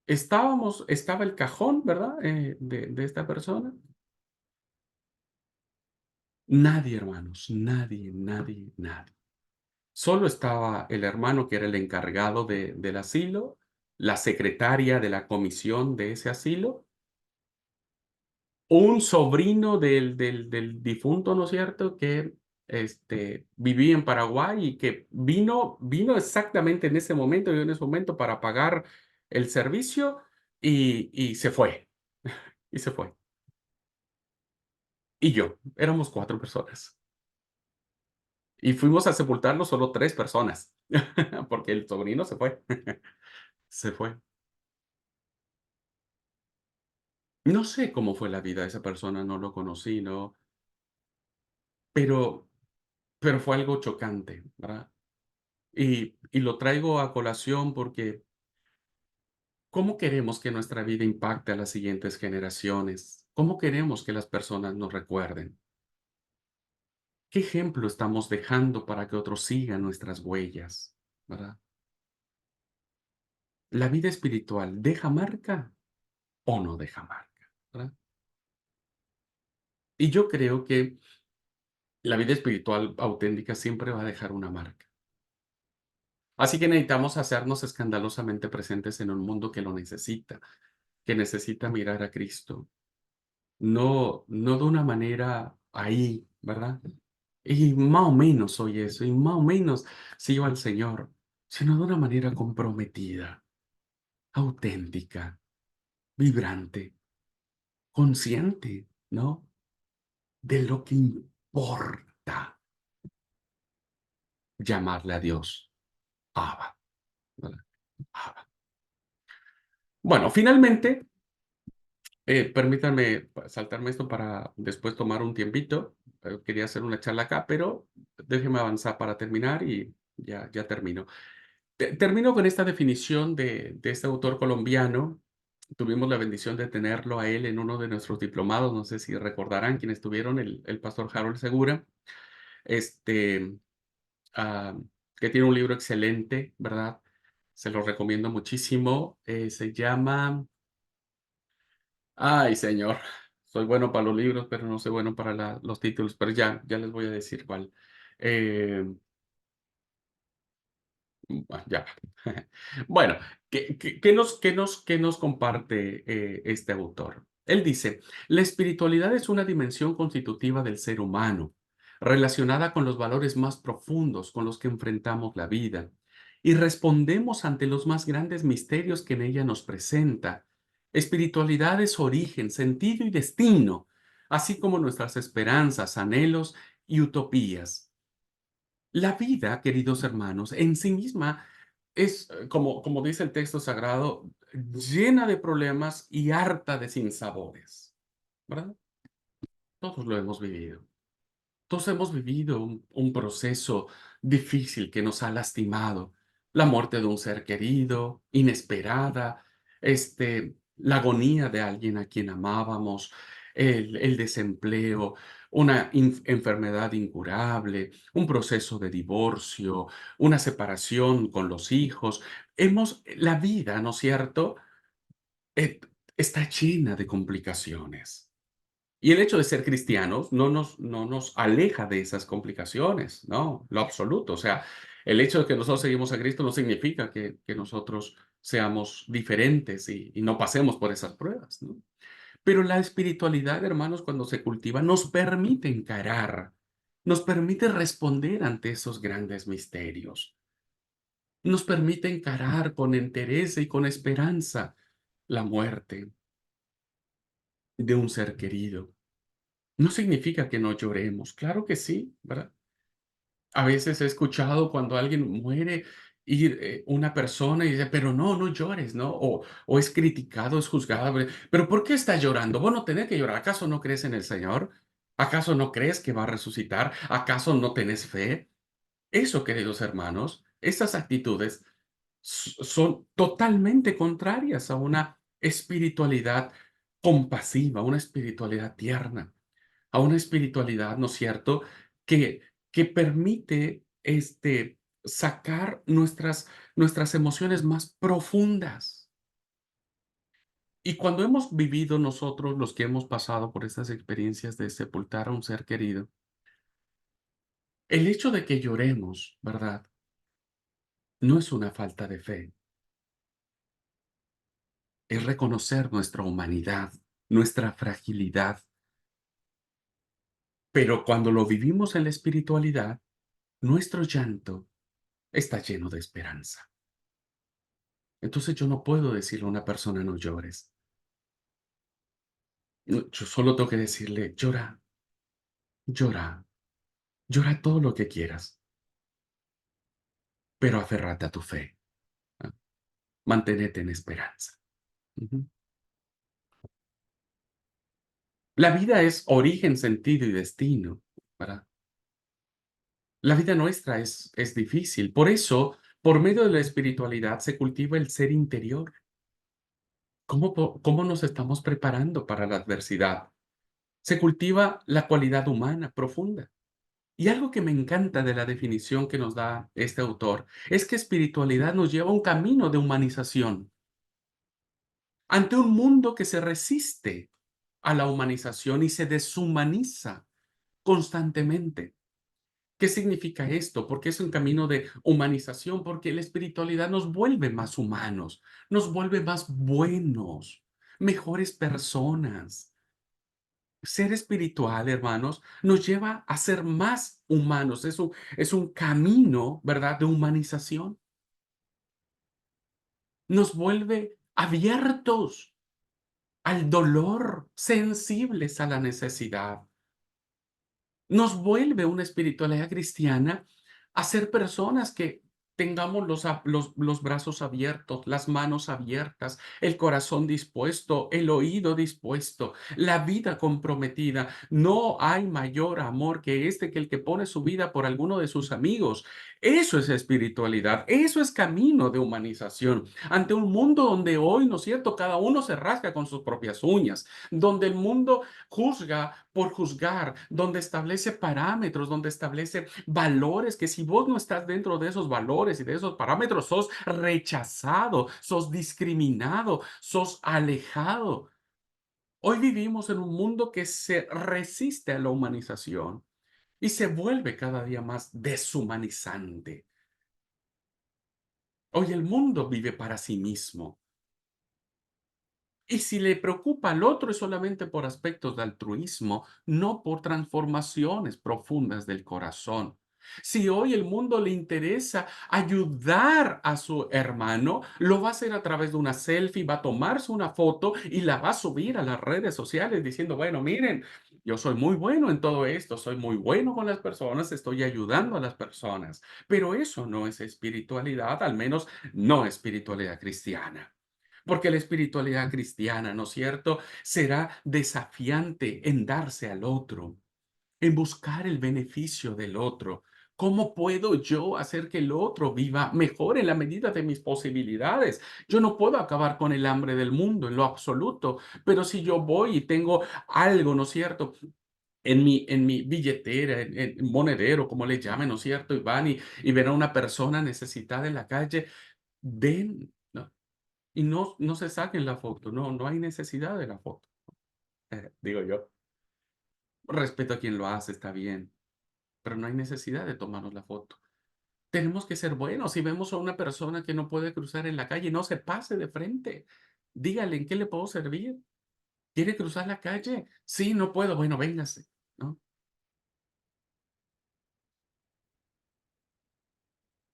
estaba el cajón, ¿verdad? De esta persona. Nadie, hermanos, nadie, nadie, nadie. Solo estaba el hermano que era el encargado del asilo, la secretaria de la comisión de ese asilo, un sobrino del difunto, ¿no es cierto?, que vivía en Paraguay y que vino exactamente en ese momento, y en ese momento para pagar el servicio y se fue, y se fue. Y yo, éramos 4 personas. Y fuimos a sepultarlo solo 3 personas, porque el sobrino se fue. Se fue. No sé cómo fue la vida de esa persona, no lo conocí, ¿no? Pero pero fue algo chocante, ¿verdad? Y lo traigo a colación porque, ¿cómo queremos que nuestra vida impacte a las siguientes generaciones? ¿Cómo queremos que las personas nos recuerden? ¿Qué ejemplo estamos dejando para que otros sigan nuestras huellas? ¿Verdad? ¿La vida espiritual deja marca o no deja marca? ¿Verdad? Y yo creo que la vida espiritual auténtica siempre va a dejar una marca. Así que necesitamos hacernos escandalosamente presentes en un mundo que lo necesita, que necesita mirar a Cristo. No de una manera ahí, ¿verdad? Y más o menos soy eso, y más o menos sigo al Señor, sino de una manera comprometida, auténtica, vibrante, consciente, ¿no? De lo que importa llamarle a Dios Abba, ¿verdad? Abba. Bueno, finalmente, permítanme saltarme esto para después tomar un tiempito. Quería hacer una charla acá, pero déjenme avanzar para terminar y ya termino. Termino con esta definición de este autor colombiano. Tuvimos la bendición de tenerlo a él en uno de nuestros diplomados. No sé si recordarán quienes estuvieron, el pastor Harold Segura, este, ah, que tiene un libro excelente, ¿verdad? Se lo recomiendo muchísimo. Se llama Ay, señor, soy bueno para los libros, pero no soy bueno para los títulos, pero ya les voy a decir cuál. Eh, ya. Bueno, ¿qué nos comparte este autor? Él dice, la espiritualidad es una dimensión constitutiva del ser humano, relacionada con los valores más profundos con los que enfrentamos la vida y respondemos ante los más grandes misterios que en ella nos presenta. Espiritualidad es origen, sentido y destino, así como nuestras esperanzas, anhelos y utopías. La vida, queridos hermanos, en sí misma es, como dice el texto sagrado, llena de problemas y harta de sinsabores, ¿verdad? Todos lo hemos vivido. Todos hemos vivido un proceso difícil que nos ha lastimado. La muerte de un ser querido, inesperada, la agonía de alguien a quien amábamos, el desempleo, una enfermedad incurable, un proceso de divorcio, una separación con los hijos. La vida, ¿no es cierto? Eh, Está llena de complicaciones. Y el hecho de ser cristianos no nos aleja de esas complicaciones, no, lo absoluto. O sea, el hecho de que nosotros seguimos a Cristo no significa que nosotros seamos diferentes y no pasemos por esas pruebas, ¿no? Pero la espiritualidad, hermanos, cuando se cultiva, nos permite encarar, nos permite responder ante esos grandes misterios, nos permite encarar con entereza y con esperanza la muerte de un ser querido. No significa que no lloremos, claro que sí, ¿verdad? A veces he escuchado cuando alguien muere y una persona y dice, pero no, no llores, ¿no? O es criticado, es juzgado, pero ¿por qué está llorando? Vos no tenés que llorar. ¿Acaso no crees en el Señor? ¿Acaso no crees que va a resucitar? ¿Acaso no tenés fe? Eso, queridos hermanos, esas actitudes son totalmente contrarias a una espiritualidad compasiva, una espiritualidad tierna, a una espiritualidad, ¿no es cierto?, que, que permite sacar nuestras emociones más profundas. Y cuando hemos vivido nosotros, los que hemos pasado por estas experiencias de sepultar a un ser querido, el hecho de que lloremos, ¿verdad? No es una falta de fe, es reconocer nuestra humanidad, nuestra fragilidad. Pero cuando lo vivimos en la espiritualidad, nuestro llanto está lleno de esperanza. Entonces yo no puedo decirle a una persona no llores. No, yo solo tengo que decirle llora, llora, llora todo lo que quieras, pero aférrate a tu fe. ¿Ah? Manténete en esperanza. Ujú. La vida es origen, sentido y destino, ¿verdad? La vida nuestra es difícil. Por eso, por medio de la espiritualidad se cultiva el ser interior. ¿Cómo nos estamos preparando para la adversidad? Se cultiva la cualidad humana profunda. Y algo que me encanta de la definición que nos da este autor es que espiritualidad nos lleva a un camino de humanización ante un mundo que se resiste a la humanización y se deshumaniza constantemente. ¿Qué significa esto? Porque es un camino de humanización, porque la espiritualidad nos vuelve más humanos, nos vuelve más buenos, mejores personas. Ser espiritual, hermanos, nos lleva a ser más humanos. Es un camino, ¿verdad?, de humanización. Nos vuelve abiertos al dolor, sensibles a la necesidad. Nos vuelve una espiritualidad cristiana a ser personas que tengamos los brazos abiertos, las manos abiertas, el corazón dispuesto, el oído dispuesto, la vida comprometida. No hay mayor amor que que el que pone su vida por alguno de sus amigos. Eso es espiritualidad, eso es camino de humanización. Ante un mundo donde hoy, ¿no es cierto?, cada uno se rasca con sus propias uñas, donde el mundo juzga por juzgar, donde establece parámetros, donde establece valores, que si vos no estás dentro de esos valores y de esos parámetros, sos rechazado, sos discriminado, sos alejado. Hoy vivimos en un mundo que se resiste a la humanización y se vuelve cada día más deshumanizante. Hoy el mundo vive para sí mismo. Y si le preocupa al otro es solamente por aspectos de altruismo, no por transformaciones profundas del corazón. Si hoy el mundo le interesa ayudar a su hermano, lo va a hacer a través de una selfie, va a tomarse una foto y la va a subir a las redes sociales diciendo, bueno, miren, Yo soy muy bueno en todo esto, soy muy bueno con las personas, estoy ayudando a las personas, pero eso no es espiritualidad, al menos no espiritualidad cristiana. Porque la espiritualidad cristiana, ¿no es cierto?, será desafiante en darse al otro, en buscar el beneficio del otro. ¿Cómo puedo yo hacer que el otro viva mejor en la medida de mis posibilidades? Yo no puedo acabar con el hambre del mundo en lo absoluto, pero si yo voy y tengo algo, ¿no es cierto?, en mi billetera, en monedero, como le llamen, ¿no es cierto? Y van y ven a una persona necesitada en la calle, den, ¿no? Y no se saquen la foto, no hay necesidad de la foto, digo yo. Respeto a quien lo hace, está bien, pero no hay necesidad de tomarnos la foto. Tenemos que ser buenos. Si vemos a una persona que no puede cruzar en la calle, no se pase de frente. Dígale, ¿en qué le puedo servir? ¿Quiere cruzar la calle? Sí, no puedo. Bueno, véngase, ¿no?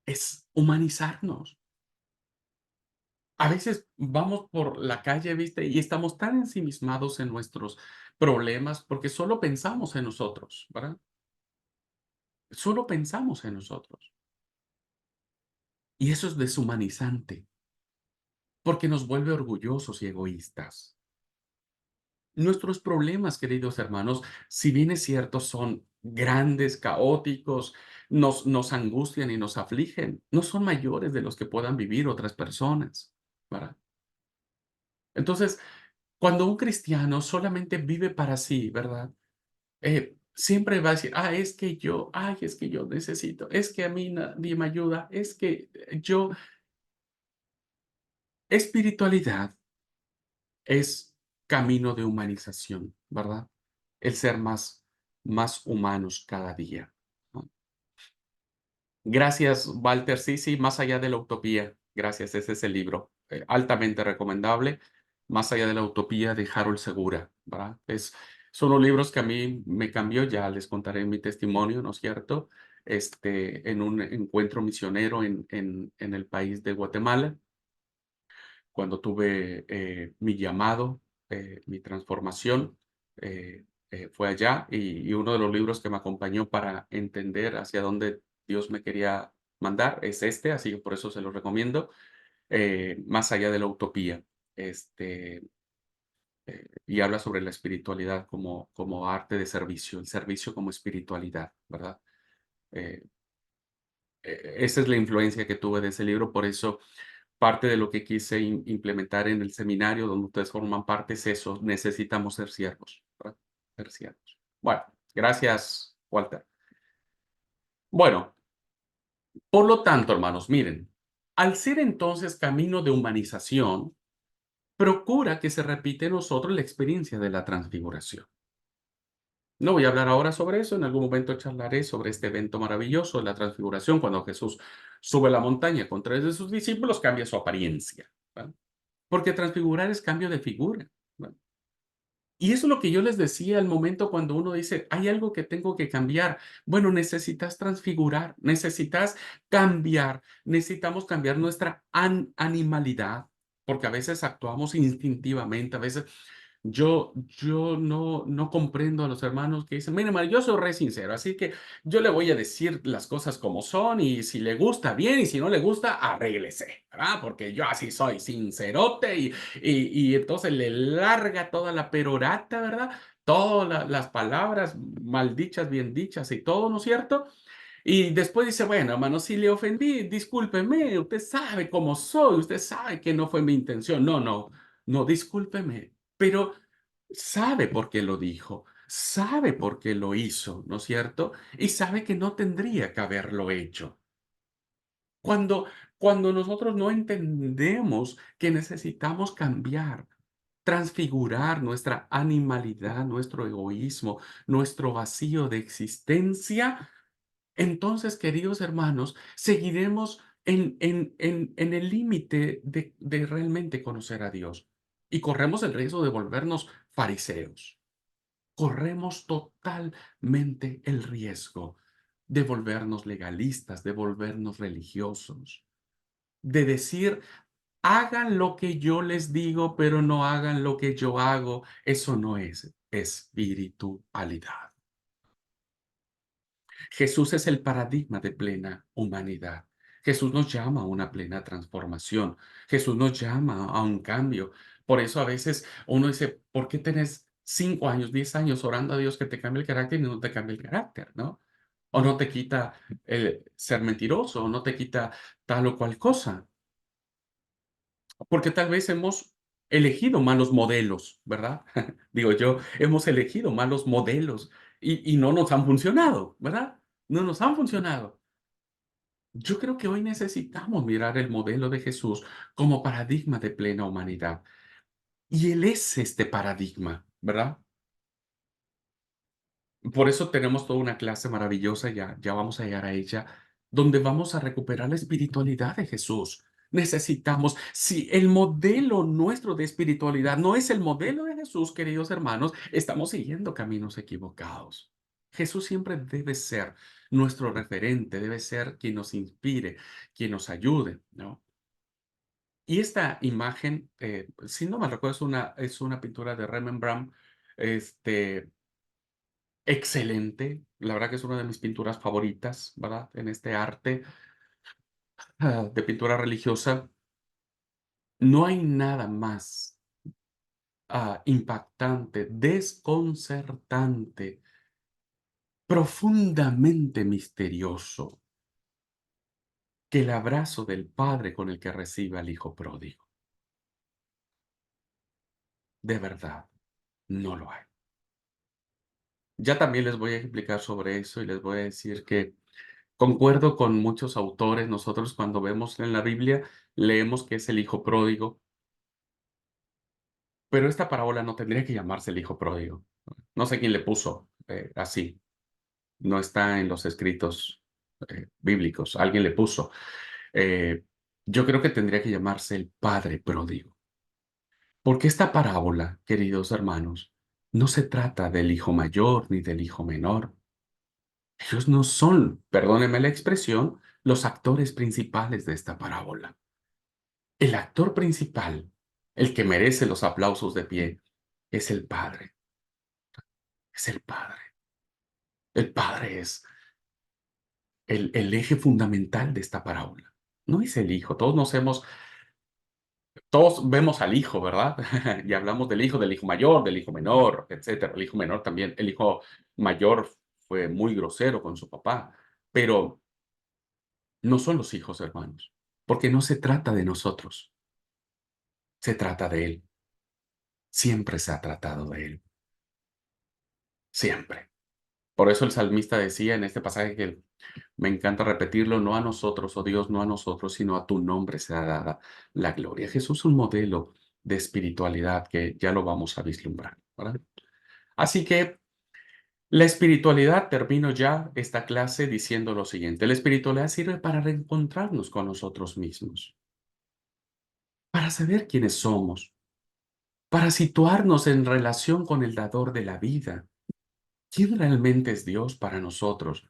Es humanizarnos. A veces vamos por la calle, ¿viste? Y estamos tan ensimismados en nuestros problemas porque solo pensamos en nosotros, ¿verdad? Solo pensamos en nosotros. Y eso es deshumanizante porque nos vuelve orgullosos y egoístas. Nuestros problemas, queridos hermanos, si bien es cierto, son grandes, caóticos, nos angustian y nos afligen, no son mayores de los que puedan vivir otras personas, ¿verdad? Entonces, cuando un cristiano solamente vive para sí, ¿verdad? Siempre va a decir, es que yo, ay, es que yo necesito, es que a mí nadie me ayuda, es que yo, espiritualidad es camino de humanización, ¿verdad? El ser más humanos cada día, ¿no? Gracias, Walter. Sí, sí, Más allá de la utopía. Gracias, ese es el libro, altamente recomendable. Más allá de la utopía de Harold Segura, ¿verdad? Son los libros que a mí me cambió, ya les contaré mi testimonio, ¿no es cierto? En un encuentro misionero en el país de Guatemala, cuando tuve mi llamado, mi transformación, fue allá y uno de los libros que me acompañó para entender hacia dónde Dios me quería mandar es este, así que por eso se lo recomiendo, Más allá de la utopía, este, y habla sobre la espiritualidad como arte de servicio, el servicio como espiritualidad, ¿verdad? Eh, Esa es la influencia que tuve de ese libro, por eso parte de lo que quise implementar en el seminario donde ustedes forman parte es eso, necesitamos ser siervos, ¿verdad? Ser siervos. Bueno, gracias, Walter. Bueno, por lo tanto, hermanos, miren, al ser entonces camino de humanización, procura que se repite en nosotros la experiencia de la transfiguración. No voy a hablar ahora sobre eso, en algún momento charlaré sobre este evento maravilloso, la transfiguración, cuando Jesús sube la montaña con tres de sus discípulos, cambia su apariencia, ¿verdad? Porque transfigurar es cambio de figura, ¿verdad? Y eso es lo que yo les decía al momento cuando uno dice, hay algo que tengo que cambiar. Bueno, necesitas transfigurar, necesitas cambiar, necesitamos cambiar nuestra animalidad, porque a veces actuamos instintivamente, a veces yo no comprendo a los hermanos que dicen: "Mire, hermano, yo soy re sincero, así que yo le voy a decir las cosas como son, y si le gusta, bien, y si no le gusta, arréglese", ¿verdad? Porque yo así soy, sincerote, y entonces le larga toda la perorata, ¿verdad? Todas las palabras mal dichas, bien dichas y todo, ¿no es cierto? Y después dice: "Bueno, hermano, si le ofendí, discúlpeme, usted sabe cómo soy, usted sabe que no fue mi intención". No, discúlpeme, pero sabe por qué lo dijo, sabe por qué lo hizo, ¿no es cierto? Y sabe que no tendría que haberlo hecho. Cuando cuando nosotros no entendemos que necesitamos cambiar, transfigurar nuestra animalidad, nuestro egoísmo, nuestro vacío de existencia, entonces, queridos hermanos, seguiremos en el límite de realmente conocer a Dios y corremos el riesgo de volvernos fariseos. Corremos totalmente el riesgo de volvernos legalistas, de volvernos religiosos, de decir: "Hagan lo que yo les digo, pero no hagan lo que yo hago". Eso no es. espiritualidad. Jesús es el paradigma de plena humanidad. Jesús nos llama a una plena transformación. Jesús nos llama a un cambio. Por eso a veces uno dice, ¿por qué tenés 5 años, 10 años orando a Dios que te cambie el carácter y no te cambie el carácter, ¿no? O no te quita el ser mentiroso, o no te quita tal o cual cosa. Porque tal vez hemos elegido malos modelos, ¿verdad? Digo yo, hemos elegido malos modelos y no nos han funcionado, ¿verdad? No nos han funcionado. Yo creo que hoy necesitamos mirar el modelo de Jesús como paradigma de plena humanidad. Y Él es este paradigma, ¿verdad? Por eso tenemos toda una clase maravillosa, ya vamos a llegar a ella, donde vamos a recuperar la espiritualidad de Jesús. Necesitamos, si el modelo nuestro de espiritualidad no es el modelo de Jesús, queridos hermanos, estamos siguiendo caminos equivocados. Jesús siempre debe ser nuestro referente, debe ser quien nos inspire, quien nos ayude, ¿no? Y esta imagen, si no me recuerdo, es una pintura de Rembrandt, este, excelente. La verdad que es una de mis pinturas favoritas, ¿verdad? En este arte, de pintura religiosa. No hay nada más, impactante, desconcertante, profundamente misterioso que el abrazo del padre con el que recibe al hijo pródigo. De verdad, no lo hay. Ya también les voy a explicar sobre eso y les voy a decir que concuerdo con muchos autores. Nosotros cuando vemos en la Biblia, leemos que es el hijo pródigo, pero esta parábola no tendría que llamarse el hijo pródigo. No sé quién le puso así. No está en los escritos bíblicos. Alguien le puso. Eh, yo creo que tendría que llamarse el padre pródigo. Porque esta parábola, queridos hermanos, no se trata del hijo mayor ni del hijo menor. Ellos no son, perdónenme la expresión, los actores principales de esta parábola. El actor principal, el que merece los aplausos de pie, es el Padre. Es el Padre. El Padre es el eje fundamental de esta parábola. No es el Hijo. Todos vemos al Hijo, ¿verdad? Y hablamos del Hijo mayor, del Hijo menor, etcétera. El Hijo menor también. El Hijo mayor fue muy grosero con su papá, pero no son los hijos, hermanos, porque no se trata de nosotros, se trata de Él. Siempre se ha tratado de Él. Siempre. Por eso el salmista decía en este pasaje que me encanta repetirlo, no a nosotros, oh Dios, no a nosotros, sino a tu nombre sea dada la gloria. Jesús es un modelo de espiritualidad que ya lo vamos a vislumbrar, ¿verdad? Así que la espiritualidad, termino ya esta clase diciendo lo siguiente, la espiritualidad sirve para reencontrarnos con nosotros mismos, para saber quiénes somos, para situarnos en relación con el dador de la vida. ¿Quién realmente es Dios para nosotros?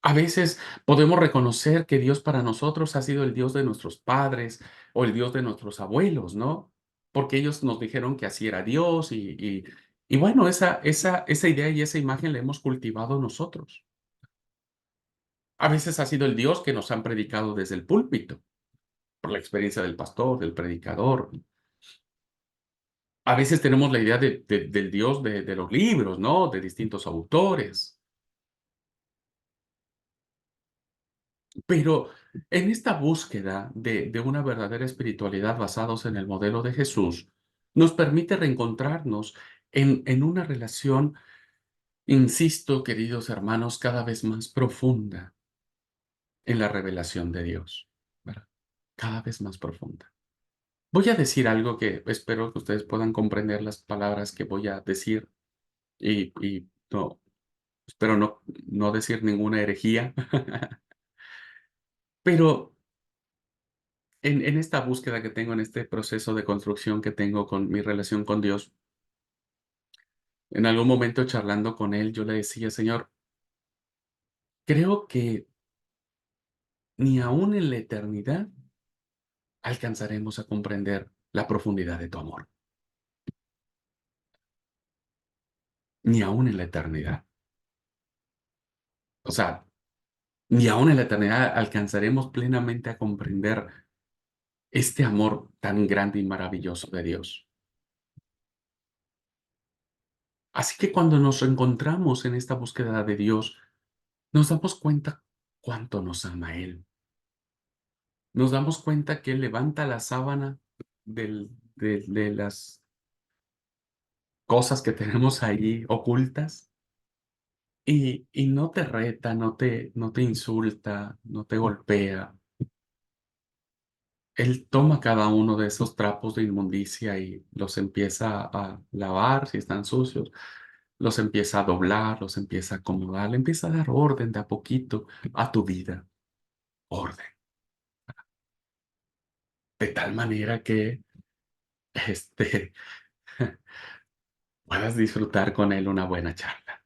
A veces podemos reconocer que Dios para nosotros ha sido el Dios de nuestros padres o el Dios de nuestros abuelos, ¿no? Porque ellos nos dijeron que así era Dios y bueno, esa idea y esa imagen la hemos cultivado nosotros. A veces ha sido el Dios que nos han predicado desde el púlpito, por la experiencia del pastor, del predicador. A veces tenemos la idea del Dios de los libros, ¿no? De distintos autores. Pero en esta búsqueda de una verdadera espiritualidad basados en el modelo de Jesús, nos permite reencontrarnos en una relación, insisto, queridos hermanos, cada vez más profunda en la revelación de Dios, ¿verdad? Cada vez más profunda. Voy a decir algo que espero que ustedes puedan comprender las palabras que voy a decir y no, espero no decir ninguna herejía, pero en esta búsqueda que tengo, en este proceso de construcción que tengo con mi relación con Dios, en algún momento charlando con Él, yo le decía, Señor, creo que ni aún en la eternidad alcanzaremos a comprender la profundidad de tu amor. ni aún en la eternidad. O sea, ni aún en la eternidad alcanzaremos plenamente a comprender este amor tan grande y maravilloso de Dios. Así que cuando nos encontramos en esta búsqueda de Dios, nos damos cuenta cuánto nos ama Él. Nos damos cuenta que Él levanta la sábana de las cosas que tenemos ahí ocultas y no te reta, no te insulta, no te golpea. Él toma cada uno de esos trapos de inmundicia y los empieza a lavar si están sucios, los empieza a doblar, los empieza a acomodar, le empieza a dar orden de a poquito a tu vida, orden, de tal manera que este, puedas disfrutar con él una buena charla.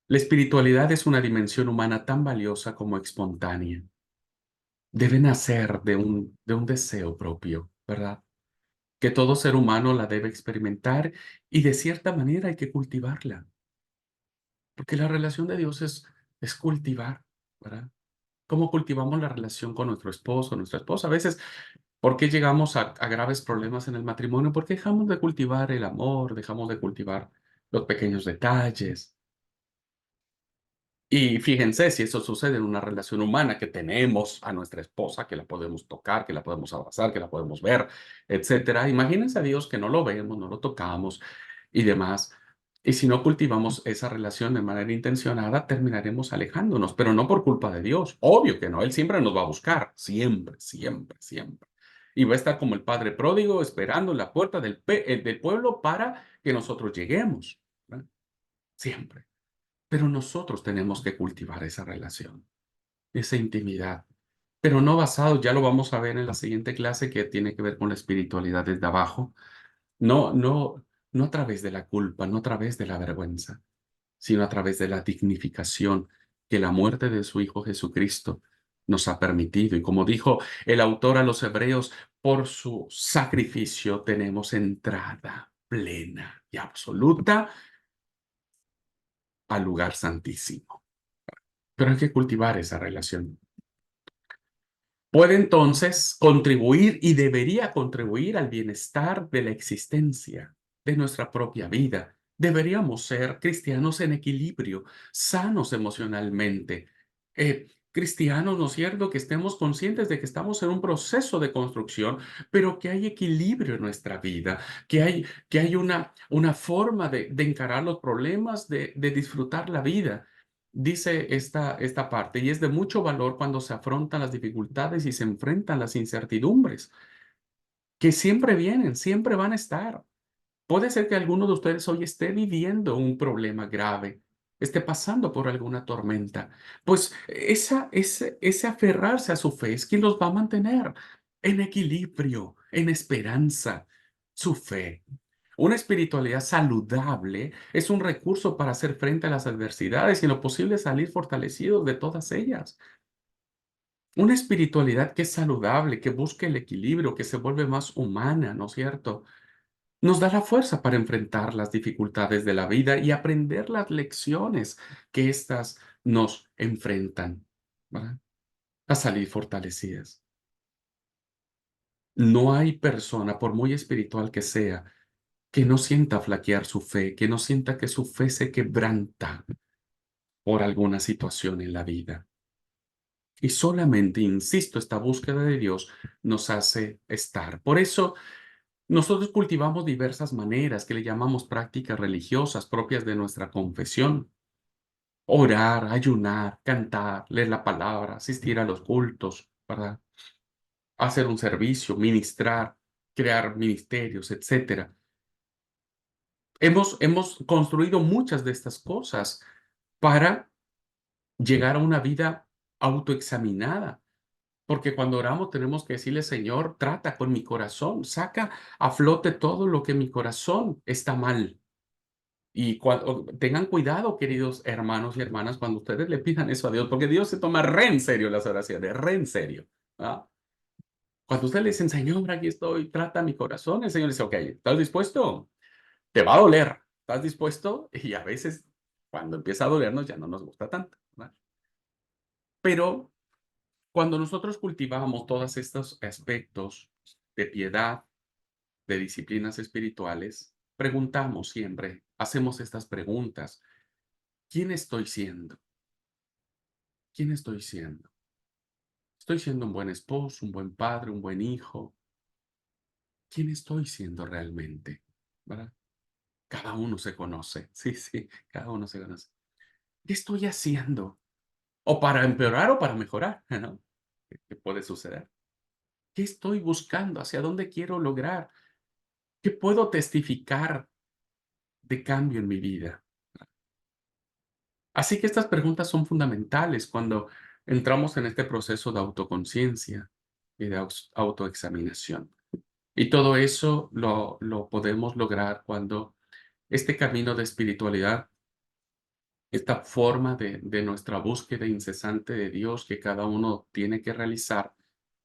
La espiritualidad es una dimensión humana tan valiosa como espontánea. Debe nacer de un deseo propio, ¿verdad? Que todo ser humano la debe experimentar y de cierta manera hay que cultivarla, porque la relación de Dios es cultivar, ¿verdad? ¿Cómo cultivamos la relación con nuestro esposo, nuestra esposa? A veces, ¿por qué llegamos a graves problemas en el matrimonio? Porque dejamos de cultivar el amor, dejamos de cultivar los pequeños detalles. Y fíjense si eso sucede en una relación humana, que tenemos a nuestra esposa, que la podemos tocar, que la podemos abrazar, que la podemos ver, etcétera. Imagínense a Dios que no lo vemos, no lo tocamos y demás. Y si no cultivamos esa relación de manera intencionada, terminaremos alejándonos, pero no por culpa de Dios. Obvio que no, Él siempre nos va a buscar, siempre, siempre, siempre. Y va a estar como el padre pródigo esperando en la puerta del pueblo para que nosotros lleguemos, ¿verdad? Siempre. Pero nosotros tenemos que cultivar esa relación, esa intimidad, pero no basado, ya lo vamos a ver en la siguiente clase que tiene que ver con la espiritualidad desde abajo, no, no, no a través de la culpa, no a través de la vergüenza, sino a través de la dignificación que la muerte de su Hijo Jesucristo nos ha permitido. Y como dijo el autor a los Hebreos, por su sacrificio tenemos entrada plena y absoluta al lugar santísimo. Pero hay que cultivar esa relación. Puede entonces contribuir y debería contribuir al bienestar de la existencia, de nuestra propia vida. Deberíamos ser cristianos en equilibrio, sanos emocionalmente, cristianos, ¿no es cierto?, que estemos conscientes de que estamos en un proceso de construcción, pero que hay equilibrio en nuestra vida, que hay una forma de encarar los problemas, de disfrutar la vida. Dice esta parte, y es de mucho valor cuando se afrontan las dificultades y se enfrentan las incertidumbres, que siempre vienen, siempre van a estar. Puede ser que alguno de ustedes hoy esté viviendo un problema grave, esté pasando por alguna tormenta. Pues ese aferrarse a su fe es quien los va a mantener en equilibrio, en esperanza, su fe. Una espiritualidad saludable es un recurso para hacer frente a las adversidades y en lo posible salir fortalecidos de todas ellas. Una espiritualidad que es saludable, que busque el equilibrio, que se vuelve más humana, ¿no es cierto?, nos da la fuerza para enfrentar las dificultades de la vida y aprender las lecciones que éstas nos enfrentan, ¿verdad?, a salir fortalecidas. No hay persona, por muy espiritual que sea, que no sienta flaquear su fe, que no sienta que su fe se quebranta por alguna situación en la vida. Y solamente, insisto, esta búsqueda de Dios nos hace estar. Por eso, nosotros cultivamos diversas maneras que le llamamos prácticas religiosas propias de nuestra confesión. Orar, ayunar, cantar, leer la palabra, asistir a los cultos, ¿verdad?, hacer un servicio, ministrar, crear ministerios, etcétera. Hemos construido muchas de estas cosas para llegar a una vida autoexaminada, porque cuando oramos tenemos que decirle: Señor, trata con mi corazón, saca a flote todo lo que en mi corazón está mal. Y tengan cuidado, queridos hermanos y hermanas, cuando ustedes le pidan eso a Dios, porque Dios se toma re en serio las oraciones, re en serio. ¿Ah? Cuando ustedes le dicen: Señor, aquí estoy, trata mi corazón, el Señor dice: ok, ¿estás dispuesto? te va a doler, ¿estás dispuesto? Y a veces, cuando empieza a dolernos, ya no nos gusta tanto, ¿verdad? Pero cuando nosotros cultivamos todos estos aspectos de piedad, de disciplinas espirituales, preguntamos siempre, hacemos estas preguntas: ¿quién estoy siendo? ¿Quién estoy siendo? ¿Estoy siendo un buen esposo, un buen padre, un buen hijo? ¿Quién estoy siendo realmente? ¿Verdad? Cada uno se conoce. Sí, sí, cada uno se conoce. ¿Qué estoy haciendo? O para empeorar o para mejorar, ¿no? ¿Qué puede suceder? ¿Qué estoy buscando? ¿Hacia dónde quiero lograr? ¿Qué puedo testificar de cambio en mi vida? Así que estas preguntas son fundamentales cuando entramos en este proceso de autoconciencia y de autoexaminación. Y todo eso lo podemos lograr cuando este camino de espiritualidad, esta forma de nuestra búsqueda incesante de Dios que cada uno tiene que realizar,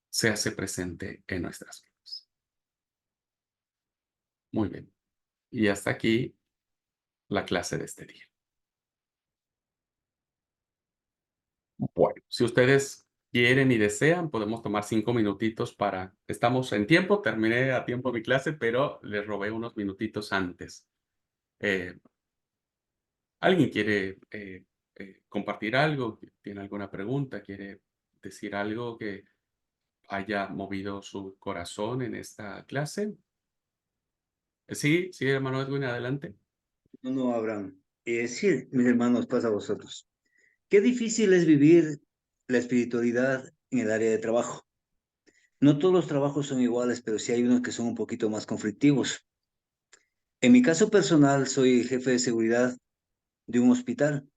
se hace presente en nuestras vidas. Muy bien. Y hasta aquí la clase de este día. Bueno, si ustedes quieren y desean, podemos tomar 5 minutitos para estamos en tiempo, terminé a tiempo mi clase, pero les robé unos minutitos antes. Eh, ¿Alguien quiere, compartir algo? ¿Tiene alguna pregunta? ¿Quiere decir algo que haya movido su corazón en esta clase? Sí, sí, hermano Edwin, adelante. No, no, Abraham. Sí, mis hermanos, pasa a vosotros. Qué difícil es vivir la espiritualidad en el área de trabajo. No todos los trabajos son iguales, pero sí hay unos que son un poquito más conflictivos. En mi caso personal, soy jefe de seguridad de un hospital,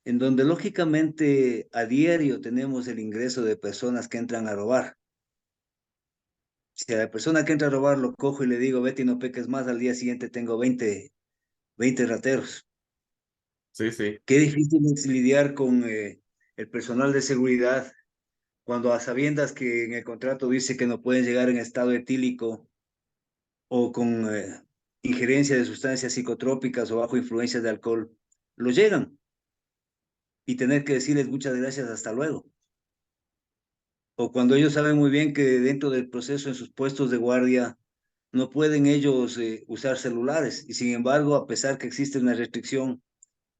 en donde lógicamente a diario tenemos el ingreso de personas que entran a robar. Si a la persona que entra a robar lo cojo y le digo, vete y no peques más, al día siguiente tengo 20 rateros. Sí, sí. Qué difícil es lidiar con el personal de seguridad cuando a sabiendas que en el contrato dice que no pueden llegar en estado etílico o con injerencia de sustancias psicotrópicas o bajo influencias de alcohol, lo llegan y tener que decirles muchas gracias, hasta luego. O cuando ellos saben muy bien que dentro del proceso en sus puestos de guardia no pueden ellos usar celulares y sin embargo, a pesar que existe una restricción,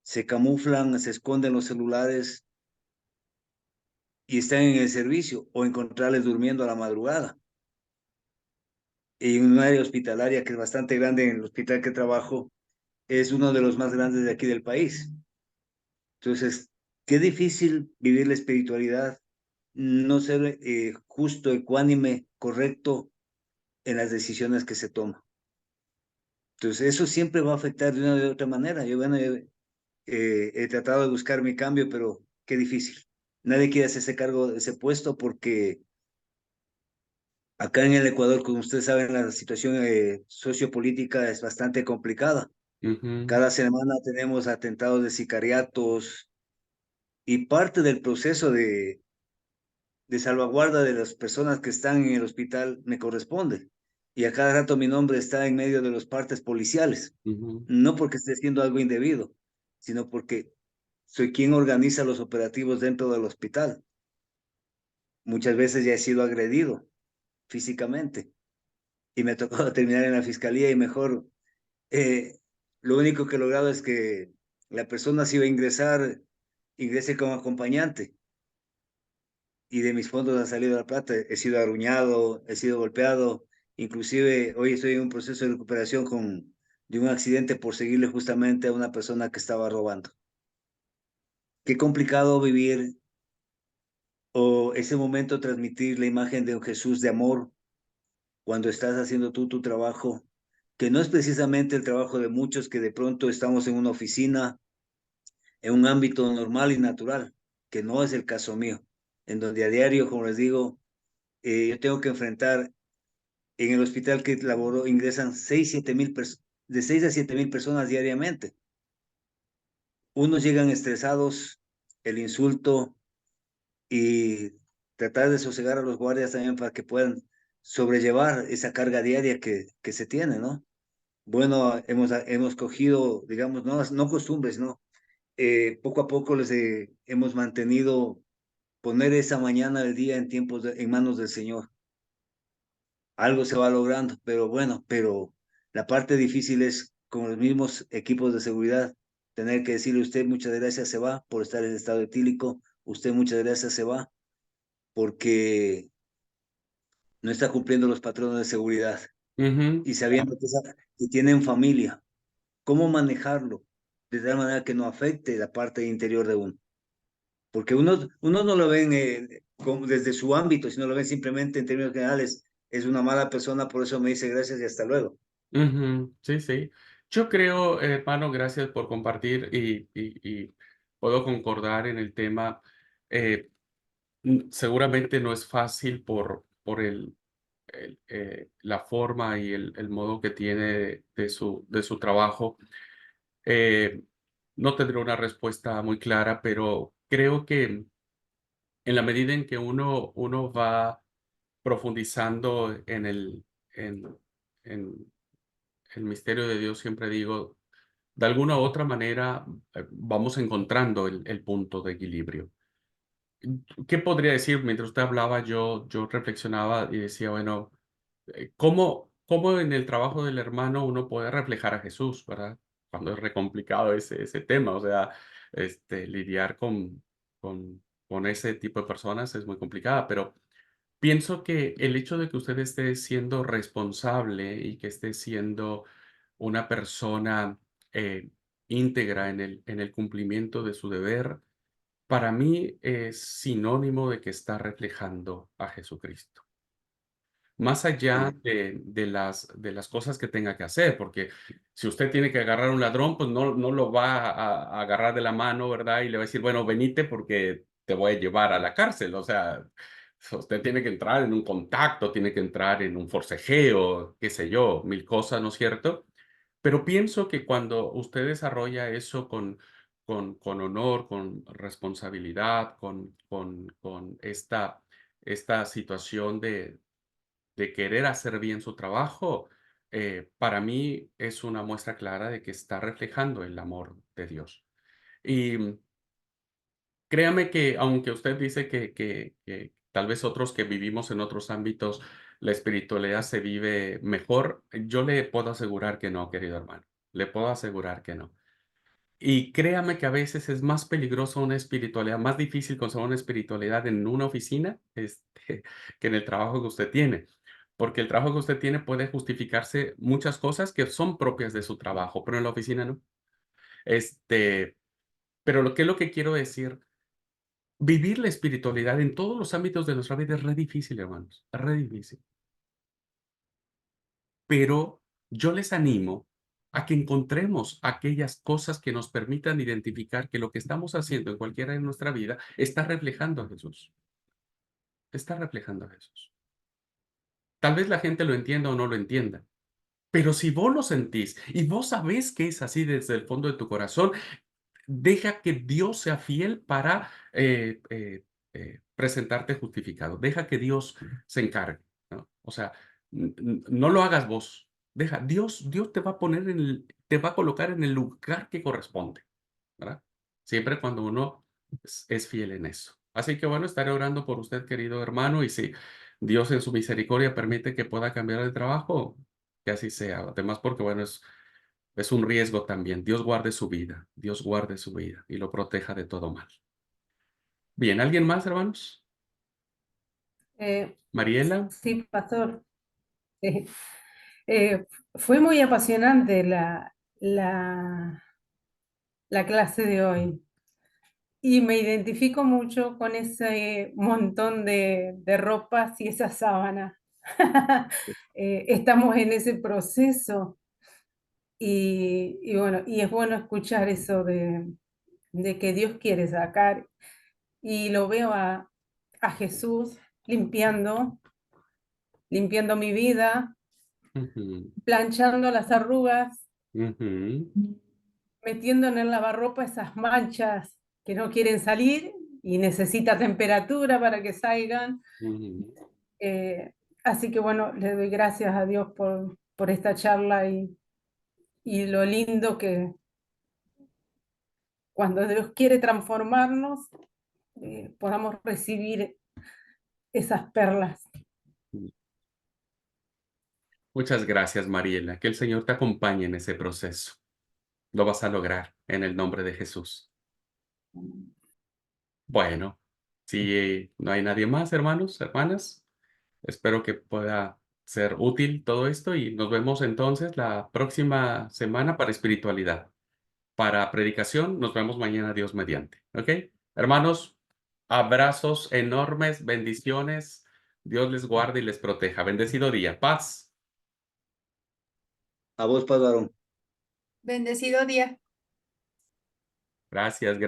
se camuflan, se esconden los celulares y están en el servicio o encontrarles durmiendo a la madrugada. En un área hospitalaria que es bastante grande, en el hospital que trabajo, es uno de los más grandes de aquí del país. Entonces, qué difícil vivir la espiritualidad, no ser justo, ecuánime, correcto en las decisiones que se toman. Entonces, eso siempre va a afectar de una u otra manera. Yo, bueno, he tratado de buscar mi cambio, pero qué difícil. Nadie quiere hacerse cargo de ese puesto porque acá en el Ecuador, como ustedes saben, la situación sociopolítica es bastante complicada. Ujú, Cada semana tenemos atentados de sicariatos y parte del proceso de salvaguarda de las personas que están en el hospital me corresponde. Y a cada rato mi nombre está en medio de los partes policiales, ujú, no porque esté haciendo algo indebido, sino porque soy quien organiza los operativos dentro del hospital. Muchas veces ya he sido agredido físicamente y me ha tocado terminar en la fiscalía y mejor, eh, lo único que he logrado es que la persona si va a ingresar, ingrese como acompañante y de mis fondos ha salido la plata. He sido aruñado, he sido golpeado, inclusive hoy estoy en un proceso de recuperación de un accidente por seguirle justamente a una persona que estaba robando. Qué complicado vivir o ese momento transmitir la imagen de un Jesús de amor cuando estás haciendo tú tu trabajo, que no es precisamente el trabajo de muchos que de pronto estamos en una oficina, en un ámbito normal y natural, que no es el caso mío, en donde a diario, como les digo, yo tengo que enfrentar en el hospital que laboro, ingresan 6, 7 mil de 6 a 7 mil personas diariamente. Unos llegan estresados, el insulto y tratar de sosegar a los guardias también para que puedan sobrellevar esa carga diaria que se tiene, ¿no? Bueno, hemos cogido, digamos, no costumbres, ¿no? Poco a poco hemos mantenido poner esa mañana del día en manos del Señor. Algo se va logrando, pero bueno, pero la parte difícil es con los mismos equipos de seguridad, tener que decirle usted muchas gracias se va por estar en estado etílico, usted muchas gracias se va porque no está cumpliendo los patrones de seguridad Ujú. y sabiendo que tienen familia, cómo manejarlo de tal manera que no afecte la parte interior de uno. Porque uno no lo ven como desde su ámbito, sino lo ven simplemente en términos generales. Es una mala persona, por eso me dice gracias y hasta luego. Ujú, sí, sí. Yo creo, hermano, gracias por compartir y puedo concordar en el tema. eh, Seguramente no es fácil por la forma y el modo que tiene de su trabajo. Eh, no tendré una respuesta muy clara, pero creo que en la medida en que uno va profundizando en, en el misterio de Dios, siempre digo, de alguna u otra manera vamos encontrando el punto de equilibrio. ¿Qué podría decir? Mientras usted hablaba, yo reflexionaba y decía, bueno, ¿cómo en el trabajo del hermano uno puede reflejar a Jesús, verdad? Cuando es re complicado ese tema, o sea, lidiar con ese tipo de personas es muy complicada, pero pienso que el hecho de que usted esté siendo responsable y que esté siendo una persona íntegra en el cumplimiento de su deber, para mí es sinónimo de que está reflejando a Jesucristo. Más allá Sí. de las cosas que tenga que hacer, porque si usted tiene que agarrar a un ladrón, pues no lo va a agarrar de la mano, ¿verdad? Y le va a decir, bueno, venite porque te voy a llevar a la cárcel. O sea, usted tiene que entrar en un contacto, tiene que entrar en un forcejeo, qué sé yo, mil cosas, ¿no es cierto? Pero pienso que cuando usted desarrolla eso con honor, con responsabilidad, con esta situación de querer hacer bien su trabajo, para mí es una muestra clara de que está reflejando el amor de Dios. Y créame que aunque usted dice que tal vez otros que vivimos en otros ámbitos, la espiritualidad se vive mejor, yo le puedo asegurar que no, querido hermano. Le puedo asegurar que no. Y créame que a veces es más peligroso una espiritualidad, más difícil conseguir una espiritualidad en una oficina, que en el trabajo que usted tiene. Porque el trabajo que usted tiene puede justificarse muchas cosas que son propias de su trabajo, pero en la oficina no. Este, pero lo que quiero decir, vivir la espiritualidad en todos los ámbitos de nuestra vida es re difícil, hermanos, es re difícil. Pero yo les animo a que encontremos aquellas cosas que nos permitan identificar que lo que estamos haciendo en cualquiera de nuestra vida está reflejando a Jesús, está reflejando a Jesús. Tal vez la gente lo entienda o no lo entienda, pero si vos lo sentís y vos sabés que es así desde el fondo de tu corazón, deja que Dios sea fiel para presentarte justificado. Deja que Dios se encargue, ¿no? O sea, no lo hagas vos. Deja, Dios te va a poner te va a colocar en el lugar que corresponde, ¿verdad? Siempre cuando uno es fiel en eso. Así que bueno, estaré orando por usted, querido hermano, y si Dios en su misericordia permite que pueda cambiar de trabajo, que así sea. Además, porque bueno, es un riesgo también. Dios guarde su vida, Dios guarde su vida y lo proteja de todo mal. Bien, ¿alguien más, hermanos? Eh, Mariela. sí, pastor. Eh, eh, Fue muy apasionante la clase de hoy y me identifico mucho con ese montón de ropas y esa sábana. Estamos en ese proceso y bueno, y es bueno escuchar eso de que Dios quiere sacar y lo veo a Jesús limpiando mi vida, Ujú, planchando las arrugas, ujú, metiendo en el lavarropa esas manchas que no quieren salir y necesita temperatura para que salgan. ujú. Eh, Así que bueno, le doy gracias a Dios por esta charla y lo lindo que cuando Dios quiere transformarnos, podamos recibir esas perlas. Muchas gracias, Mariela. Que el Señor te acompañe en ese proceso. Lo vas a lograr en el nombre de Jesús. Bueno, si no hay nadie más, hermanos, hermanas, espero que pueda ser útil todo esto y nos vemos entonces la próxima semana para espiritualidad. Para predicación, nos vemos mañana, Dios mediante. ¿Ok? Hermanos, abrazos enormes, bendiciones. Dios les guarde y les proteja. Bendecido día. Paz. A vos, Paz Varón. Bendecido día. Gracias.